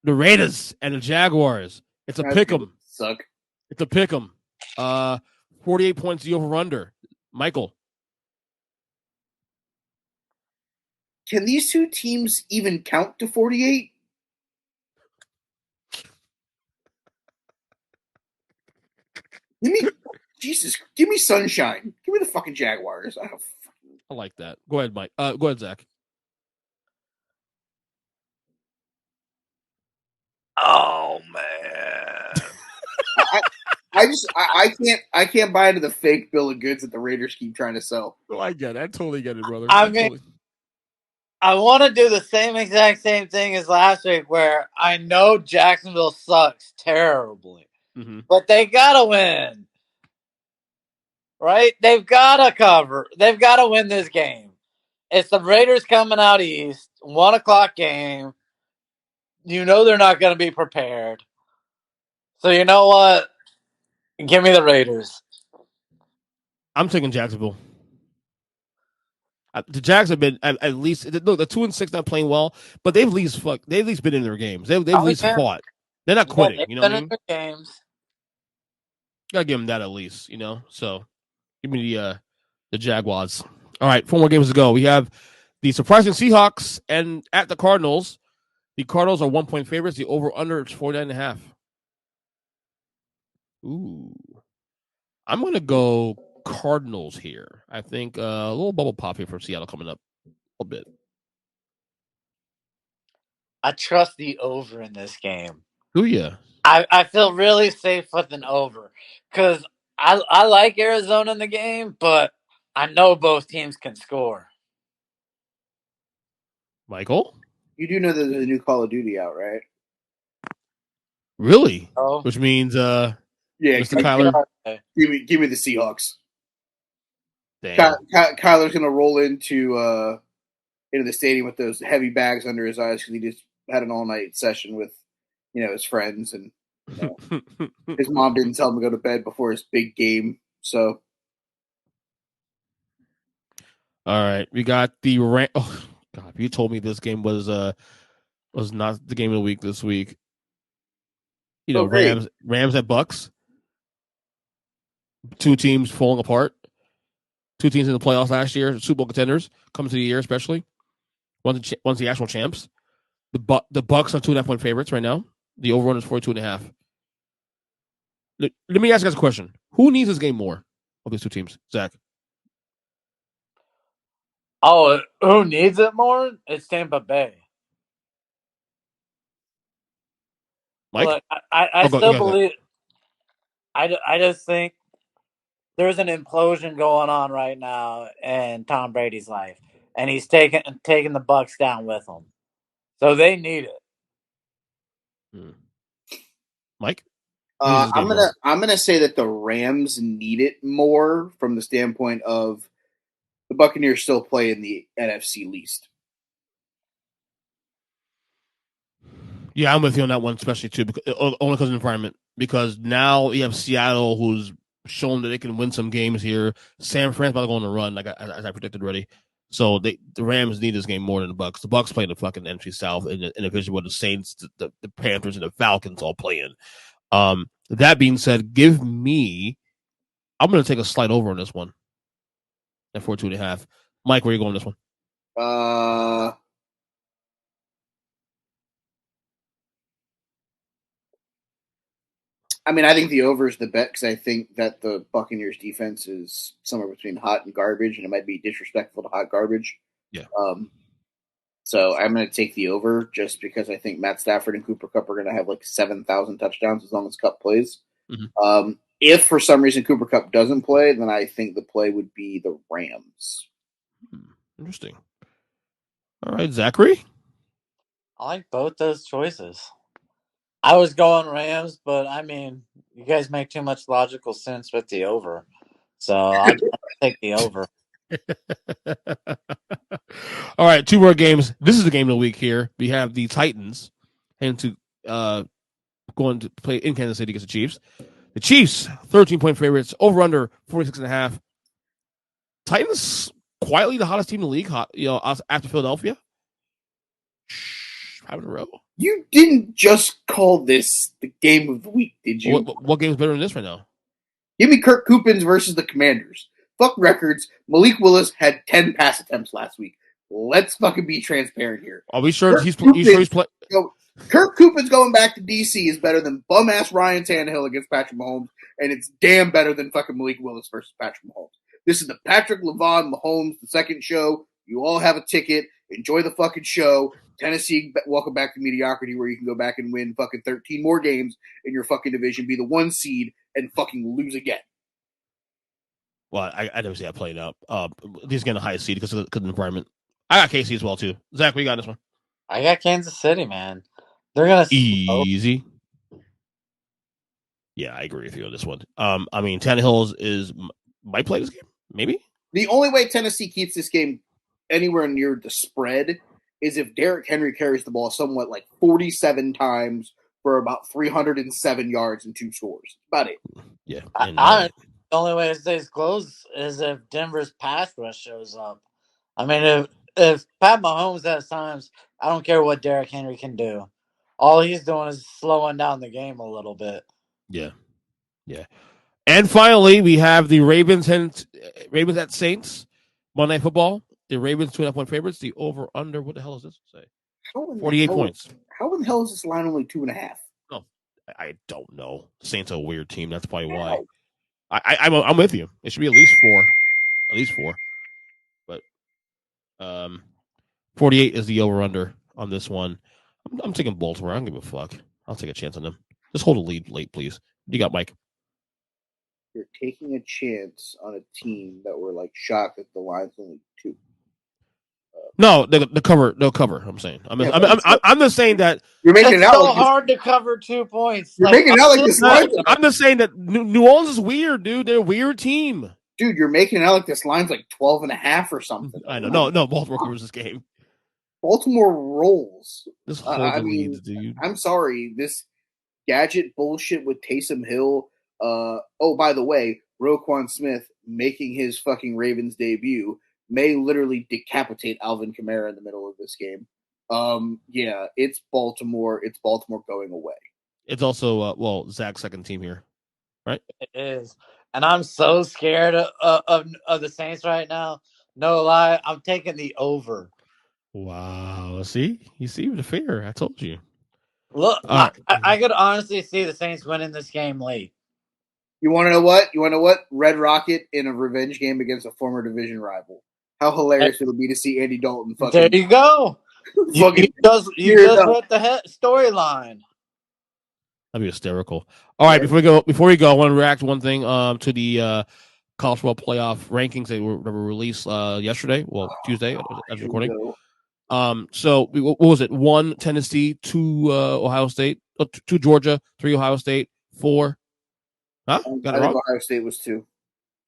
the Raiders and the Jaguars. It's a pick'em. Suck. It's a pick'em. 48 points the over under. Michael. Can these two teams even count to 48? Give me sunshine. Give me the fucking Jaguars. I like that. Go ahead, Mike. Go ahead, Zach. Oh man. I can't buy into the fake bill of goods that the Raiders keep trying to sell. Oh, I get it. I totally get it, brother. I want to do the exact same thing as last week, where I know Jacksonville sucks terribly, but they gotta win, right? They've gotta cover. They've gotta win this game. It's the Raiders coming out east, 1:00 game. You know they're not going to be prepared. So you know what? Give me the Raiders. I'm taking Jacksonville. The Jags have been at least look. The 2-6 not playing well, but they've at least been in their games. They've at least fought. They're not quitting. You know what I mean? Games. Gotta give them that at least. You know. So give me the Jaguars. All right, 4 more games to go. We have the surprising Seahawks and at the Cardinals. The Cardinals are 1-point favorites. The over/under is 49.5. Ooh, I'm gonna go Cardinals here. I think a little bubble pop here from Seattle coming up a little bit. I trust the over in this game. Who ya? I feel really safe with an over because I like Arizona in the game, but I know both teams can score. Michael? You do know there's a new Call of Duty out, right? Really? Oh. Which means yeah, Mr. Kyler. Give me the Seahawks. Damn. Kyler's gonna roll into the stadium with those heavy bags under his eyes because he just had an all-night session with his friends, and his mom didn't tell him to go to bed before his big game. So, all right, we got the Oh God, you told me this game was not the game of the week this week. Rams at Bucks. 2 teams falling apart. 2 teams in the playoffs last year, Super Bowl contenders, coming to the year especially. One's the actual champs. The Bucks are 2.5-point favorites right now. The over/under is 42.5. Let me ask you guys a question: who needs this game more of these 2 teams, Zach? Oh, who needs it more? It's Tampa Bay. Mike? Look, I still believe. I just think there's an implosion going on right now in Tom Brady's life, and he's taking the Bucks down with him. So they need it. Mike? I'm gonna say that the Rams need it more from the standpoint of the Buccaneers still play in the NFC least. Yeah, I'm with you on that one, especially too, only because of the environment. Because now you have Seattle, who's shown that they can win some games here. San Fran's about to go on a run, as I predicted already. So the Rams need this game more than the Bucks. The Bucks play in the fucking NFC South in a division where the Saints, the Panthers, and the Falcons all play in. That being said, I'm going to take a slight over on this one at 42.5. Mike, where are you going on this one? I mean, I think the over is the bet because I think that the Buccaneers defense is somewhere between hot and garbage, and it might be disrespectful to hot garbage. Yeah. So I'm going to take the over just because I think Matt Stafford and Cooper Kupp are going to have like 7,000 touchdowns as long as Kupp plays. Mm-hmm. If for some reason Cooper Kupp doesn't play, then I think the play would be the Rams. Interesting. All right, Zachary? I like both those choices. I was going Rams, but I mean, you guys make too much logical sense with the over. So I'll take the over. All right, 2 more games. This is the game of the week here. We have the Titans going to play in Kansas City against the Chiefs. The Chiefs, 13-point favorites, over/under 46.5. Titans quietly the hottest team in the league, after Philadelphia. 5 in a row. You didn't just call this the game of the week, did you? What game is better than this right now? Give me Kirk Cousins versus the Commanders. Fuck records. Malik Willis had 10 pass attempts last week. Let's fucking be transparent here. Are we sure he's playing? Kirk Coupens going back to DC is better than bum ass Ryan Tannehill against Patrick Mahomes, and it's damn better than fucking Malik Willis versus Patrick Mahomes. This is the Patrick LeVon Mahomes the second show. You all have a ticket. Enjoy the fucking show. Tennessee, welcome back to mediocrity, where you can go back and win fucking 13 more games in your fucking division, be the 1 seed, and fucking lose again. Well, I never see that playing out. He's getting a high seed because of the environment. I got KC as well too. Zach, what you got in this one? I got Kansas City, man. They're gonna easy. Yeah, I agree with you on this one. I mean, Tannehill might play this game, maybe. The only way Tennessee keeps this game anywhere near the spread is if Derrick Henry carries the ball somewhat like 47 times for about 307 yards and 2 scores. About it. Yeah. The only way it stays close is if Denver's pass rush shows up. I mean, if Pat Mahomes has times, I don't care what Derrick Henry can do. All he's doing is slowing down the game a little bit. Yeah. And finally, we have the Ravens at Saints Monday Night Football. The Ravens 2.5-point favorites. The over under. What the hell is this? Say 48 points. How in the hell is this line only 2.5? Oh, I don't know. Saints are a weird team. That's probably why. I'm with you. It should be at least 4. At least 4. But 48 is the over under on this one. I'm taking Baltimore. I don't give a fuck. I'll take a chance on them. Just hold a lead late, please. What do you got, Mike? You're taking a chance on a team that were like shocked that the line's only 2. No, the cover. No cover. I'm saying. I'm just saying that you're making it's it out so like hard to cover 2 points. You're making it out like this line. I'm just saying that New Orleans is weird, dude. They're a weird team. Dude, you're making it out like this line's like 12.5 or something. I know. No, Baltimore covers this game. Baltimore rolls. This whole leads, dude. I'm sorry. This gadget bullshit with Taysom Hill. By the way, Roquan Smith making his fucking Ravens debut may literally decapitate Alvin Kamara in the middle of this game. Yeah, it's Baltimore. It's Baltimore going away. It's also Zach's second team here, right? It is, and I'm so scared of the Saints right now. No lie, I'm taking the over. Wow. See, you see the fear. I told you. Look, I could honestly see the Saints winning this game late. You want to know what? Red Rocket in a revenge game against a former division rival. How hilarious it would be to see Andy Dalton fucking. There you go. you just read the storyline. That'd be hysterical. All right, before we go, I want to react to one thing to the college football playoff rankings that were released yesterday. Well, Tuesday as recording. So what was it? 1 Tennessee, 2 Ohio State, 2 Georgia, 3 Ohio State, 4. Huh? Got it wrong? Ohio State was 2.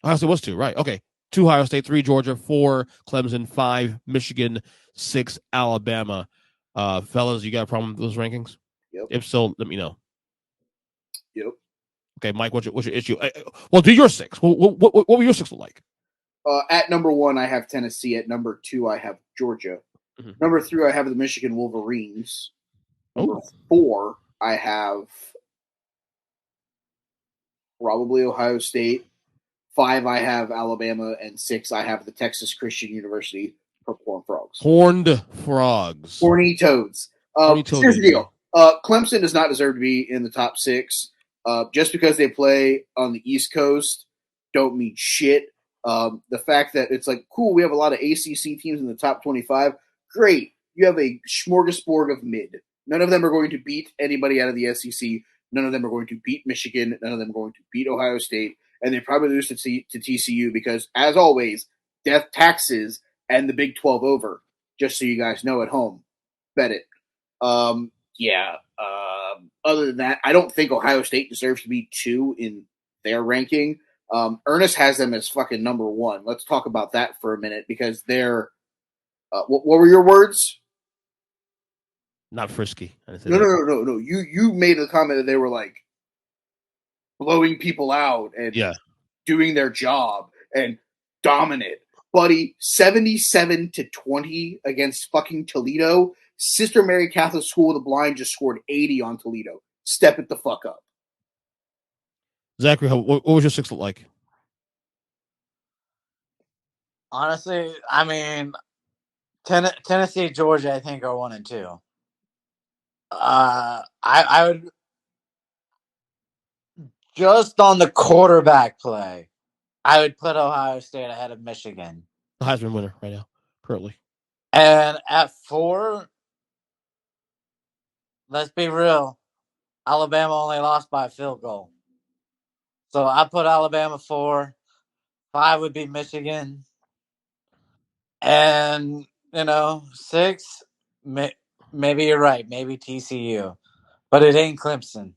Ohio State was 2, right? Okay. 2 Ohio State, 3 Georgia, 4 Clemson, 5 Michigan, 6 Alabama. Fellas, you got a problem with those rankings? Yep. If so, let me know. Yep. Okay, Mike, what's your issue? Well, do your 6. What were your 6 like? At number 1, I have Tennessee. At number 2, I have Georgia. Mm-hmm. Number 3, I have the Michigan Wolverines. Number 4, I have probably Ohio State. 5, I have Alabama. And 6, I have the Texas Christian University Horned Frogs. Horned Frogs. Horny Toads. Here's the deal. Clemson does not deserve to be in the top 6. Just because they play on the East Coast don't mean shit. The fact that it's like, cool, we have a lot of ACC teams in the top 25. Great. You have a smorgasbord of mid. None of them are going to beat anybody out of the SEC. None of them are going to beat Michigan. None of them are going to beat Ohio State. And they probably lose to TCU because, as always, death taxes and the Big 12 over. Just so you guys know at home. Bet it. Other than that, I don't think Ohio State deserves to be 2 in their ranking. Ernest has them as fucking number 1. Let's talk about that for a minute because they're what were your words? Not frisky. No. You made a comment that they were like blowing people out and doing their job and dominant. Buddy, 77-20 against fucking Toledo. Sister Mary Catholic School of the Blind just scored 80 on Toledo. Step it the fuck up. Zachary, what was your 6 look like? Honestly, I mean, Tennessee, Georgia, I think are 1 and 2. I would just on the quarterback play. I would put Ohio State ahead of Michigan. The Heisman winner right now, currently. And at 4, let's be real, Alabama only lost by a field goal. So I put Alabama 4. 5 would be Michigan. And, 6, maybe you're right. Maybe TCU. But it ain't Clemson.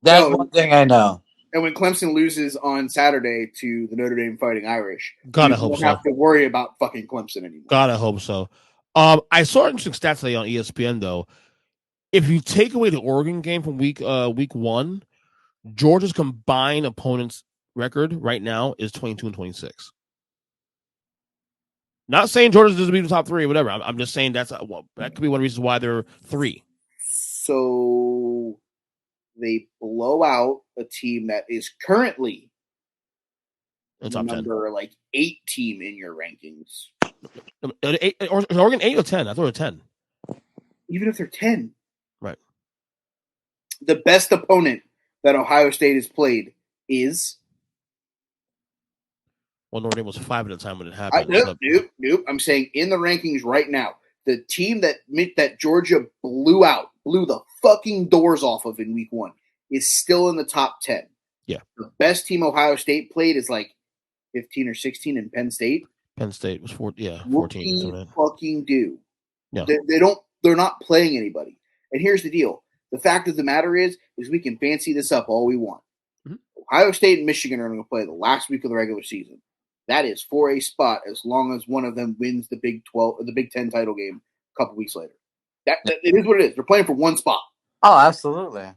That's one thing I know. And when Clemson loses on Saturday to the Notre Dame Fighting Irish, Gotta we hope don't so. have to worry about fucking Clemson anymore. Gotta hope so. I saw interesting stats today on ESPN though. If you take away the Oregon game from week 1, Georgia's combined opponents record right now is 22-26. Not saying Georgia doesn't beat the top 3 or whatever. I'm just saying that could be one of the reasons why they're 3. So they blow out a team that is currently the top number 10. 8 team in your rankings. Or Oregon 8 or 10? I thought it was 10. Even if they're 10. Right. The best opponent that Ohio State has played is... Well, Notre Dame was 5 at the time when it happened. Nope. I'm saying in the rankings right now, the team that Georgia blew the fucking doors off of in week 1 is still in the top 10. Yeah. The best team Ohio State played is 15 or 16 in Penn State. Penn State was 14. Whoopie fucking do. Yeah. They're not playing anybody. And here's the deal. The fact of the matter is we can fancy this up all we want. Mm-hmm. Ohio State and Michigan are going to play the last week of the regular season. That is for a spot as long as one of them wins the Big 12 or the Big 10 title game a couple weeks later. That it is what it is. They're playing for one spot. Oh, absolutely.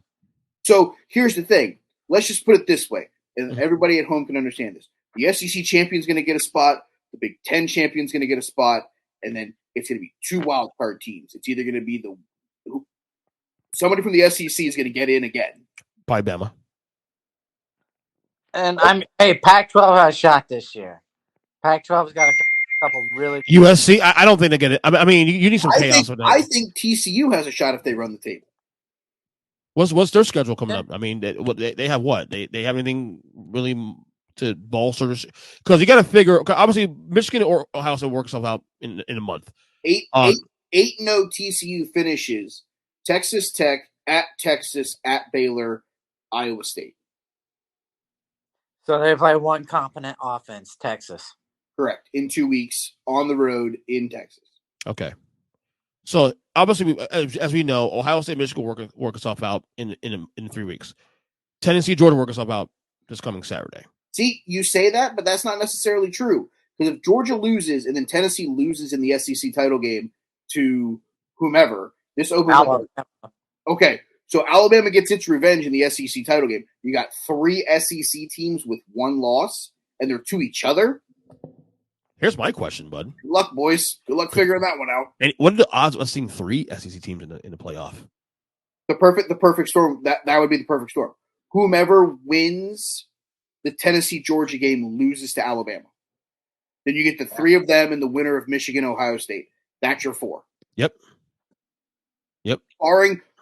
So here's the thing. Let's just put it this way, and everybody at home can understand this. The SEC champion is going to get a spot. The Big 10 champion is going to get a spot, and then it's going to be 2 wild card teams. It's either going to be somebody from the SEC is going to get in again. By Bama. And Pac-12 has a shot this year. Pac-12's got a couple really. USC, I don't think they get it. I mean, you need some chaos with that. I think TCU has a shot if they run the table. What's their schedule coming up? I mean, they have what? They have anything really to bolster? Because you got to figure. Obviously, Michigan or Ohio State work itself out in a month. 8-0 TCU finishes. Texas Tech, at Texas, at Baylor, Iowa State. So they play one competent offense, Texas. Correct. In 2 weeks on the road in Texas. Okay. So obviously, as we know, Ohio State, Michigan work itself out in 3 weeks. Tennessee, Georgia work itself out this coming Saturday. See, you say that, but that's not necessarily true. Because if Georgia loses and then Tennessee loses in the SEC title game to whomever, this opens up. Okay, so Alabama gets its revenge in the SEC title game. You got 3 SEC teams with 1 loss, and they're to each other. Here's my question, bud. Good luck, boys. Good luck figuring that one out. And what are the odds of us seeing 3 SEC teams in the playoff? The perfect storm. That would be the perfect storm. Whomever wins the Tennessee-Georgia game loses to Alabama. Then you get the 3 of them and the winner of Michigan-Ohio State. That's your 4. Yep.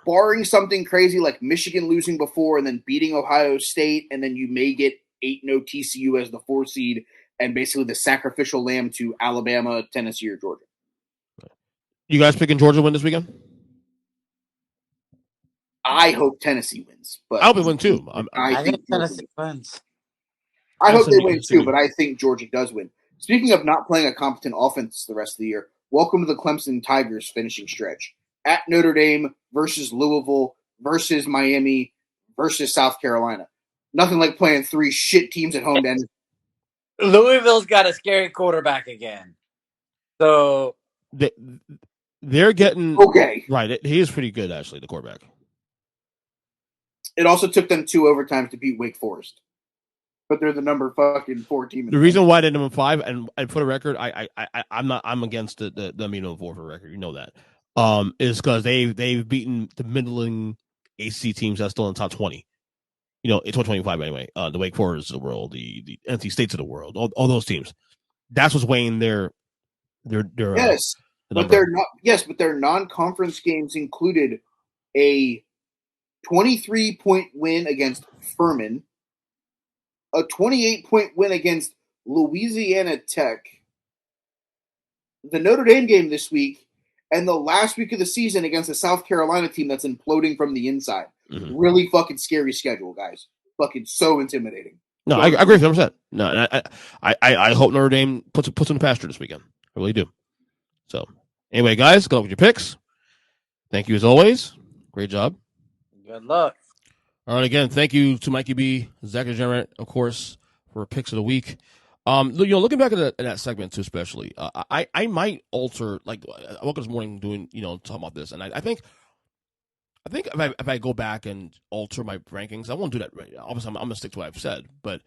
Barring something crazy like Michigan losing before and then beating Ohio State, and then you may get 8-0 TCU as the 4 seed and basically the sacrificial lamb to Alabama, Tennessee, or Georgia. You guys picking Georgia to win this weekend? I hope Tennessee wins. But I hope it win too. I think Tennessee wins. I hope they win too, but I think Georgia does win. Speaking of not playing a competent offense the rest of the year, welcome to the Clemson Tigers finishing stretch. At Notre Dame versus Louisville versus Miami versus South Carolina. Nothing like playing 3 shit teams at home. Then Louisville's got a scary quarterback again. So they're getting okay. Right, he is pretty good actually, the quarterback. It also took them 2 overtimes to beat Wake Forest, but they're the number fucking 4 team. The reason why they're number 5, and for the record, I'm against the number 4 for the record. You know that. Is because they've beaten the middling ACC teams that's still in the top 20. You know, it's 25 anyway. The Wake Forest of the world, the NC States of the world, all those teams. That's what's weighing their yes, but they're not. Yes, but their non-conference games included a 23-point win against Furman, a 28-point win against Louisiana Tech, the Notre Dame game this week, and the last week of the season against a South Carolina team that's imploding from the inside. Mm-hmm. Really fucking scary schedule, guys. Fucking so intimidating. No, I agree with 100%. No, I hope Notre Dame puts in the pasture this weekend. I really do. So, anyway, guys, good luck with your picks. Thank you as always. Great job. Good luck. All right, again, thank you to Mikey B, Zack The Degenerate, of course, for picks of the week. Looking back at that segment too, especially, I might alter. Like, I woke up this morning doing, talking about this, and I think if I go back and alter my rankings, I won't do that. Right. Obviously, I'm gonna stick to what I've said, but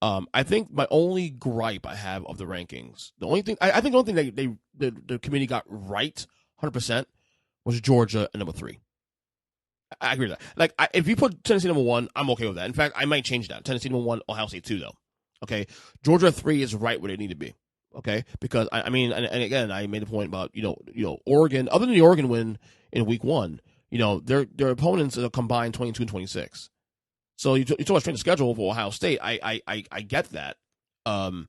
I think my only gripe I have of the rankings, the only thing that the committee got right 100% was Georgia at number 3. I agree with that. Like, if you put Tennessee number 1, I'm okay with that. In fact, I might change that. Tennessee number 1, Ohio State 2, though. Okay, Georgia 3 is right where they need to be. Okay, because I mean, and again, I made a point about Oregon. Other than the Oregon win in week 1, their opponents are combined 22 and 26. So you talk about strength of schedule for Ohio State. I get that. But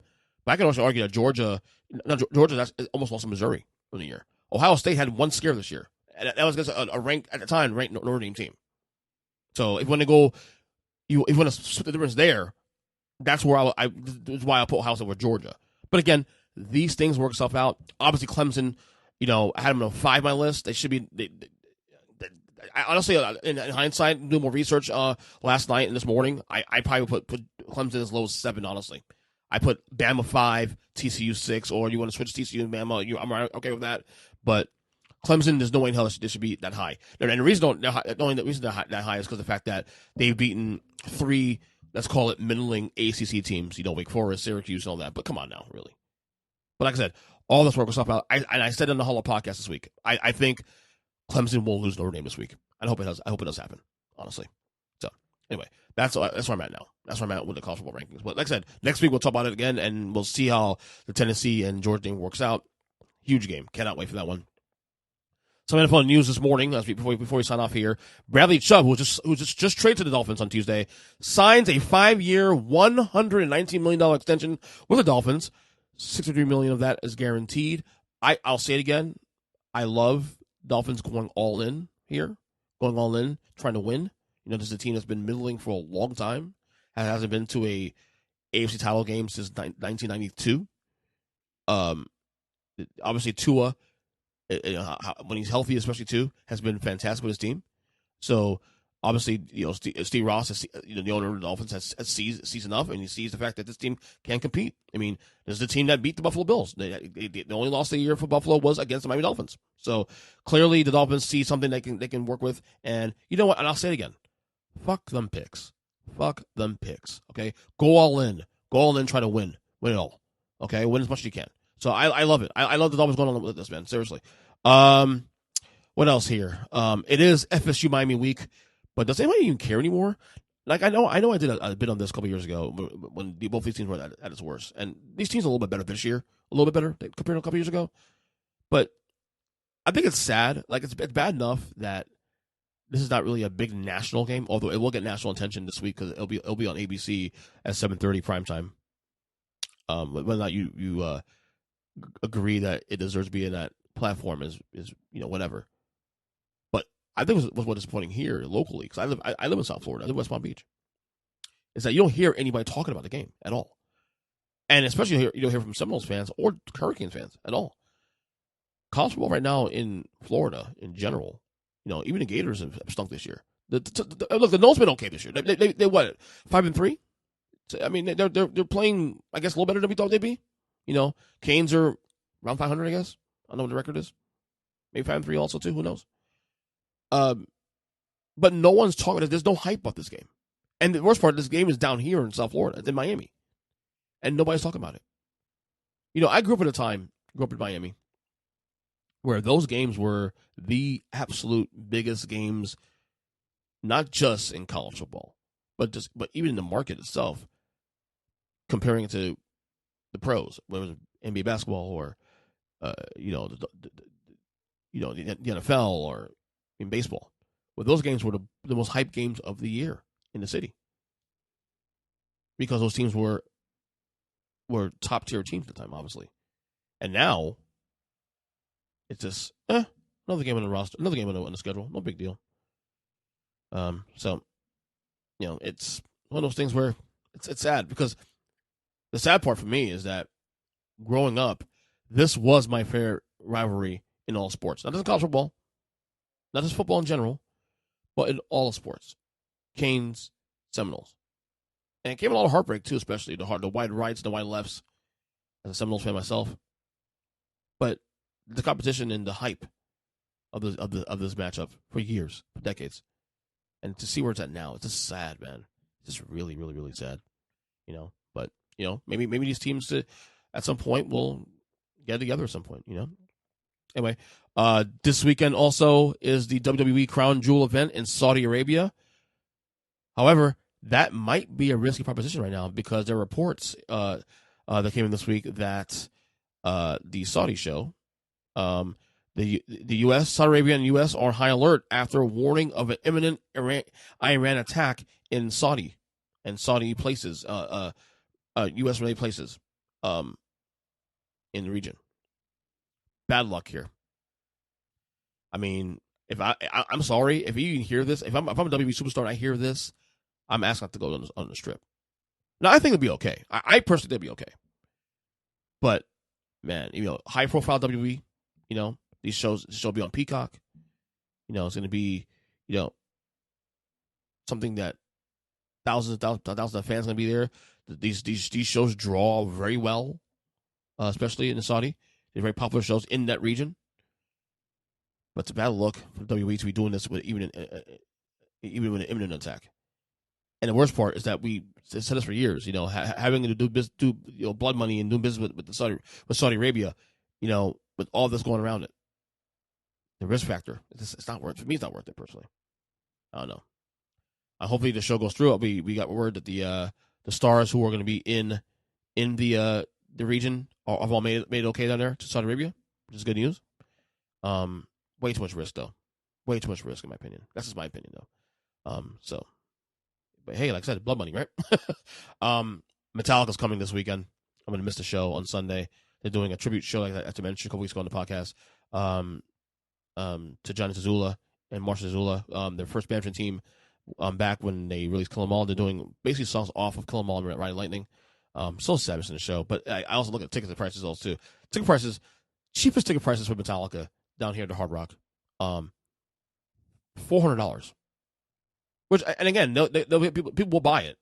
I can also argue that Georgia that's almost lost to Missouri in the year. Ohio State had one scare this year. And that was against a ranked, at the time, ranked Notre Dame team. So if you want to go, if you want to split the difference there, that's where that's why I put Ohio State over Georgia. But again, these things work itself out. Obviously, Clemson, I had them on 5 on my list. They should be. I honestly, in hindsight, doing more research last night and this morning, I probably put Clemson as low as 7. Honestly, I put Bama 5, TCU 6, or you want to switch TCU and Bama? I'm okay with that, but Clemson, there's no way in hell they should be that high. And the reason they're that high is because of the fact that they've beaten 3, let's call it middling ACC teams, Wake Forest, Syracuse, and all that. But come on now, really. But like I said, all this work will stuff out. I said in the Hollow podcast this week, I think Clemson will lose Notre Dame this week. I hope it does happen, honestly. So anyway, that's where I'm at now. That's where I'm at with the college football rankings. But like I said, next week we'll talk about it again, and we'll see how the Tennessee and Georgia game works out. Huge game. Cannot wait for that one. Some NFL news this morning, before we sign off here. Bradley Chubb, who just traded to the Dolphins on Tuesday, signs a 5-year, $119 million extension with the Dolphins. $63 million of that is guaranteed. I'll say it again. I love Dolphins going all in here, trying to win. This is a team that's been middling for a long time. It hasn't been to a AFC title game since 1992. Obviously, Tua, when he's healthy, especially too, has been fantastic with his team. So obviously, Steve Ross, the owner of the Dolphins, sees enough, and he sees the fact that this team can compete. I mean, this is the team that beat the Buffalo Bills. The only loss of the year for Buffalo was against the Miami Dolphins. So clearly, the Dolphins see something they can work with. And you know what? And I'll say it again: fuck them picks. Okay, go all in. Try to win it all. Okay, win as much as you can. So I love it. I love the Dolphins going on with this, man. Seriously. What else here? It is FSU Miami week, but does anybody even care anymore? Like I know I did a bit on this a couple years ago when both these teams were at its worst, and these teams are a little bit better this year, a little bit better compared to a couple years ago. But I think it's sad. Like it's bad enough that this is not really a big national game, although it will get national attention this week because it'll be on ABC at 7:30 primetime. Whether or not you agree that it deserves to be in that platform is whatever. But I think what's disappointing here locally, because I live in South Florida, I live in West Palm Beach, is that you don't hear anybody talking about the game at all, and especially you don't hear from Seminoles fans or Hurricanes fans at all. College football right now in Florida in general, even the Gators have stunk this year. Look, the Noles been okay this year. They what 5-3? I mean, they're playing, I guess, a little better than we thought they'd be. Canes are around 500, I guess. I don't know what the record is. Maybe 5-3 also, too. Who knows? But no one's talking. There's no hype about this game. And the worst part, this game is down here in South Florida. It's in Miami. And nobody's talking about it. I grew up in Miami, where those games were the absolute biggest games, not just in college football, but even in the market itself, comparing it to the pros, whether it was NBA basketball or the NFL or in baseball. Well, those games were the most hyped games of the year in the city because those teams were top tier teams at the time, obviously. And now it's just another game on the roster, another game on the schedule, no big deal. So it's one of those things where it's sad because the sad part for me is that growing up, this was my favorite rivalry in all sports. Not just college football, not just football in general, but in all sports. Canes, Seminoles. And it came a lot of heartbreak too, especially the wide rights, the wide lefts, as a Seminoles fan myself. But the competition and the hype of this matchup for years, for decades. And to see where it's at now, it's just sad, man. It's just really, really, really sad. But maybe these teams at some point will get together at some point. Anyway, this weekend also is the WWE Crown Jewel event in Saudi Arabia. However, that might be a risky proposition right now because there are reports that came in this week that the Saudi show, the U.S., Saudi Arabia, and U.S. are on high alert after warning of an imminent Iran attack in Saudi and Saudi places, U.S. related places, in the region. Bad luck here. I mean, if I'm sorry if you hear this. If I'm a WWE superstar and I hear this, I'm asking not to go on the strip. Now I think it'd be okay. I personally think it'd be okay. But man, high profile WWE, these shows will be on Peacock. It's going to be, something that thousands of fans are going to be there. These shows draw very well, especially in the Saudi. They're very popular shows in that region. But it's a bad look for WWE to be doing this with even with an imminent attack. And the worst part is that we said this for years. Having to do blood money and doing business with Saudi Arabia, with all this going around it. The risk factor, it's not worth it. For me, it's not worth it personally. I don't know. Hopefully the show goes through. We got word that the stars who are going to be in the region have all made it okay down there to Saudi Arabia, which is good news. Way too much risk though. Way too much risk in my opinion. That's just my opinion though. But hey, like I said, blood money, right? Metallica's coming this weekend. I'm going to miss the show on Sunday. They're doing a tribute show, like I mentioned a couple weeks ago on the podcast, to Johnny Zazula and Marshall Zazula, their first management team, back when they released Kill 'Em All. They're doing basically songs off of Kill 'Em All and Riding Lightning. So savage in the show. But I also look at ticket prices also too. Cheapest ticket prices for Metallica down here at the Hard Rock, $400. Which, and again, people will buy it.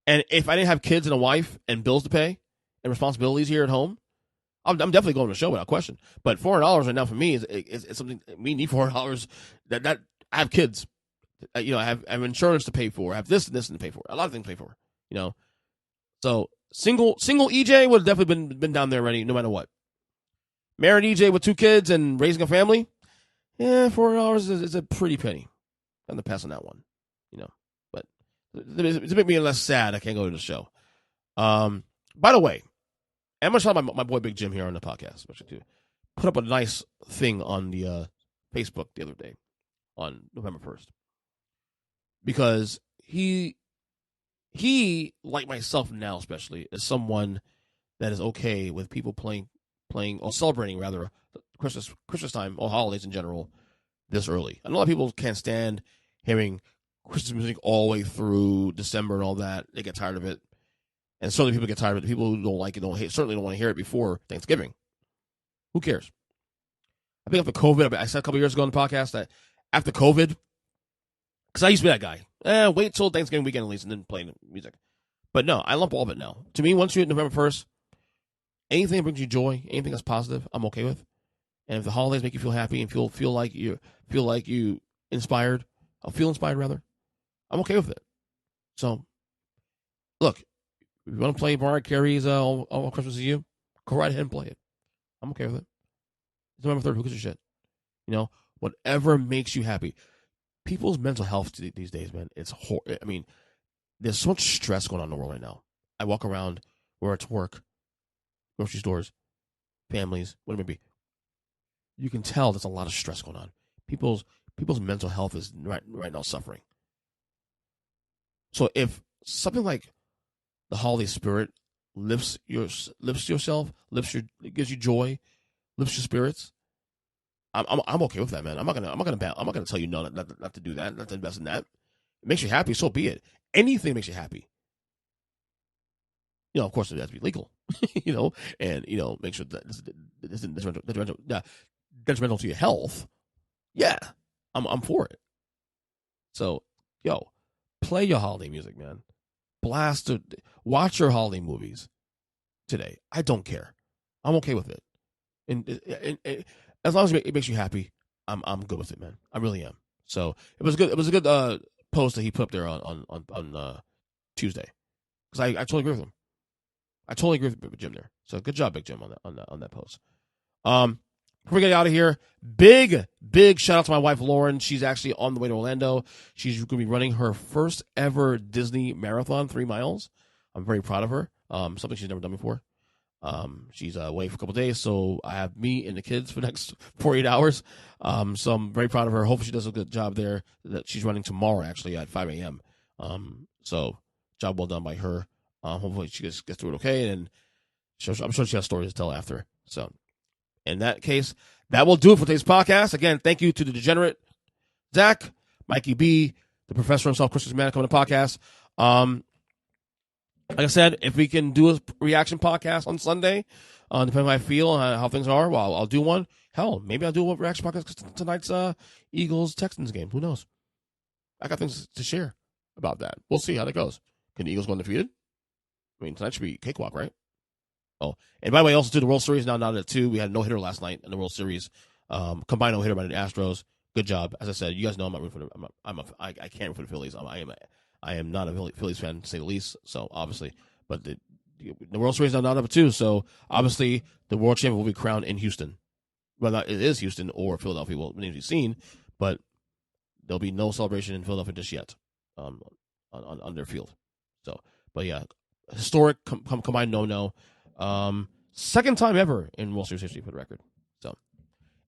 And if I didn't have kids and a wife and bills to pay and responsibilities here at home, I'm definitely going to the show without question. But $400 right now for me is something. We need $400. That I have kids, I have insurance to pay for. I have this and this to pay for. A lot of things to pay for. So single EJ would have definitely been down there already, no matter what. Married EJ with 2 kids and raising a family, $400 is a pretty penny. I'm gonna pass on that one. But to make me less sad, I can't go to the show. By the way, I'm gonna shout out my boy Big Jim here on the podcast. Put up a nice thing on the Facebook the other day on November 1st because he like myself now especially is someone that is okay with people playing or celebrating rather Christmas time or holidays in general this early. I know a lot of people can't stand hearing Christmas music all the way through December and all that. They get tired of it. And certainly people get tired of it. The people who don't like it certainly don't want to hear it before Thanksgiving. Who cares? I think after COVID, I said a couple years ago on the podcast that after COVID, because I used to be that guy. Wait till Thanksgiving weekend at least and then play music. But no, I lump all of it now. To me, once you hit November 1st, anything that brings you joy, anything that's positive, I'm okay with. And if the holidays make you feel happy and feel like you inspired, I'll feel inspired rather, I'm okay with it. So, look, if you want to play Mariah Carey's All Christmas Is You, go right ahead and play it. I'm okay with it. It's November 3rd. Who gives a shit? Whatever makes you happy. People's mental health these days, man, it's horrible. I mean, there's so much stress going on in the world right now. I walk around where it's work, grocery stores, families, whatever it may be. You can tell there's a lot of stress going on. People's people's mental health is right now suffering. So if something like the holiday spirit lifts yourself, gives you joy, lifts your spirits, I'm okay with that, man. I'm not gonna tell you no, not to do that, not to invest in that. It makes you happy, so be it. Anything makes you happy. Of course, it has to be legal, and make sure that this isn't detrimental to your health. Yeah, I'm for it. So, play your holiday music, man. Watch your holiday movies today. I don't care. I'm okay with it, and as long as it makes you happy, I'm good with it, man. I really am. So it was good. It was a good post that he put up there on Tuesday, because I totally agree with him. I totally agree with Jim there. So good job, Big Jim, on that post. Before we get out of here, big shout out to my wife Lauren. She's actually on the way to Orlando. She's going to be running her first ever Disney marathon, 3 miles. I'm very proud of her. Something she's never done before. She's away for a couple of days, so I have me and the kids for the next 48 hours. So I'm very proud of her. Hopefully she does a good job there. That she's running tomorrow, actually, at 5 a.m. So job well done by her. Hopefully she gets through it okay, and I'm sure she has stories to tell after. So in that case, that will do it for today's podcast. Again, thank you to the Degenerate, Zach, Mikey B, the professor himself, Krizmanic, coming to the podcast. Like I said, if we can do a reaction podcast on Sunday, depending on how I feel and how things are, well, I'll do one. Hell, maybe I'll do a reaction podcast tonight's Eagles-Texans game. Who knows? I got things to share about that. We'll see how that goes. Can the Eagles go undefeated? I mean, tonight should be cakewalk, right? Oh, and by the way, also to the World Series now at 2. We had a no-hitter last night in the World Series. Combined no-hitter by the Astros. Good job. As I said, you guys know I'm not rooting for I can't root for the Phillies. I am not a Phillies fan, to say the least. So obviously, but the World Series now at 2. So obviously, the world champion will be crowned in Houston. Well, it is Houston or Philadelphia. Will remain to be seen, but there'll be no celebration in Philadelphia just yet on their field. So, but yeah, historic combined no. Second time ever in World Series history for the record. So,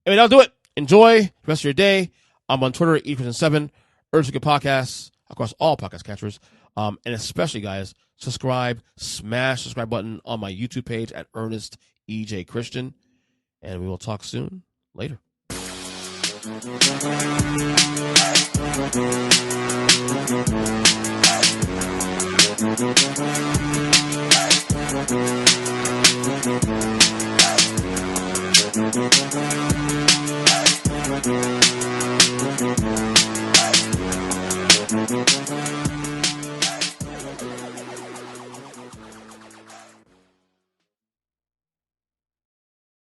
anyway, that'll do it. Enjoy the rest of your day. I'm on Twitter at ePrison7, Earnestly Podcasts across all podcast catchers. And especially, guys, smash the subscribe button on my YouTube page at Ernest EJ Christian. And we will talk soon. Later. Thank you.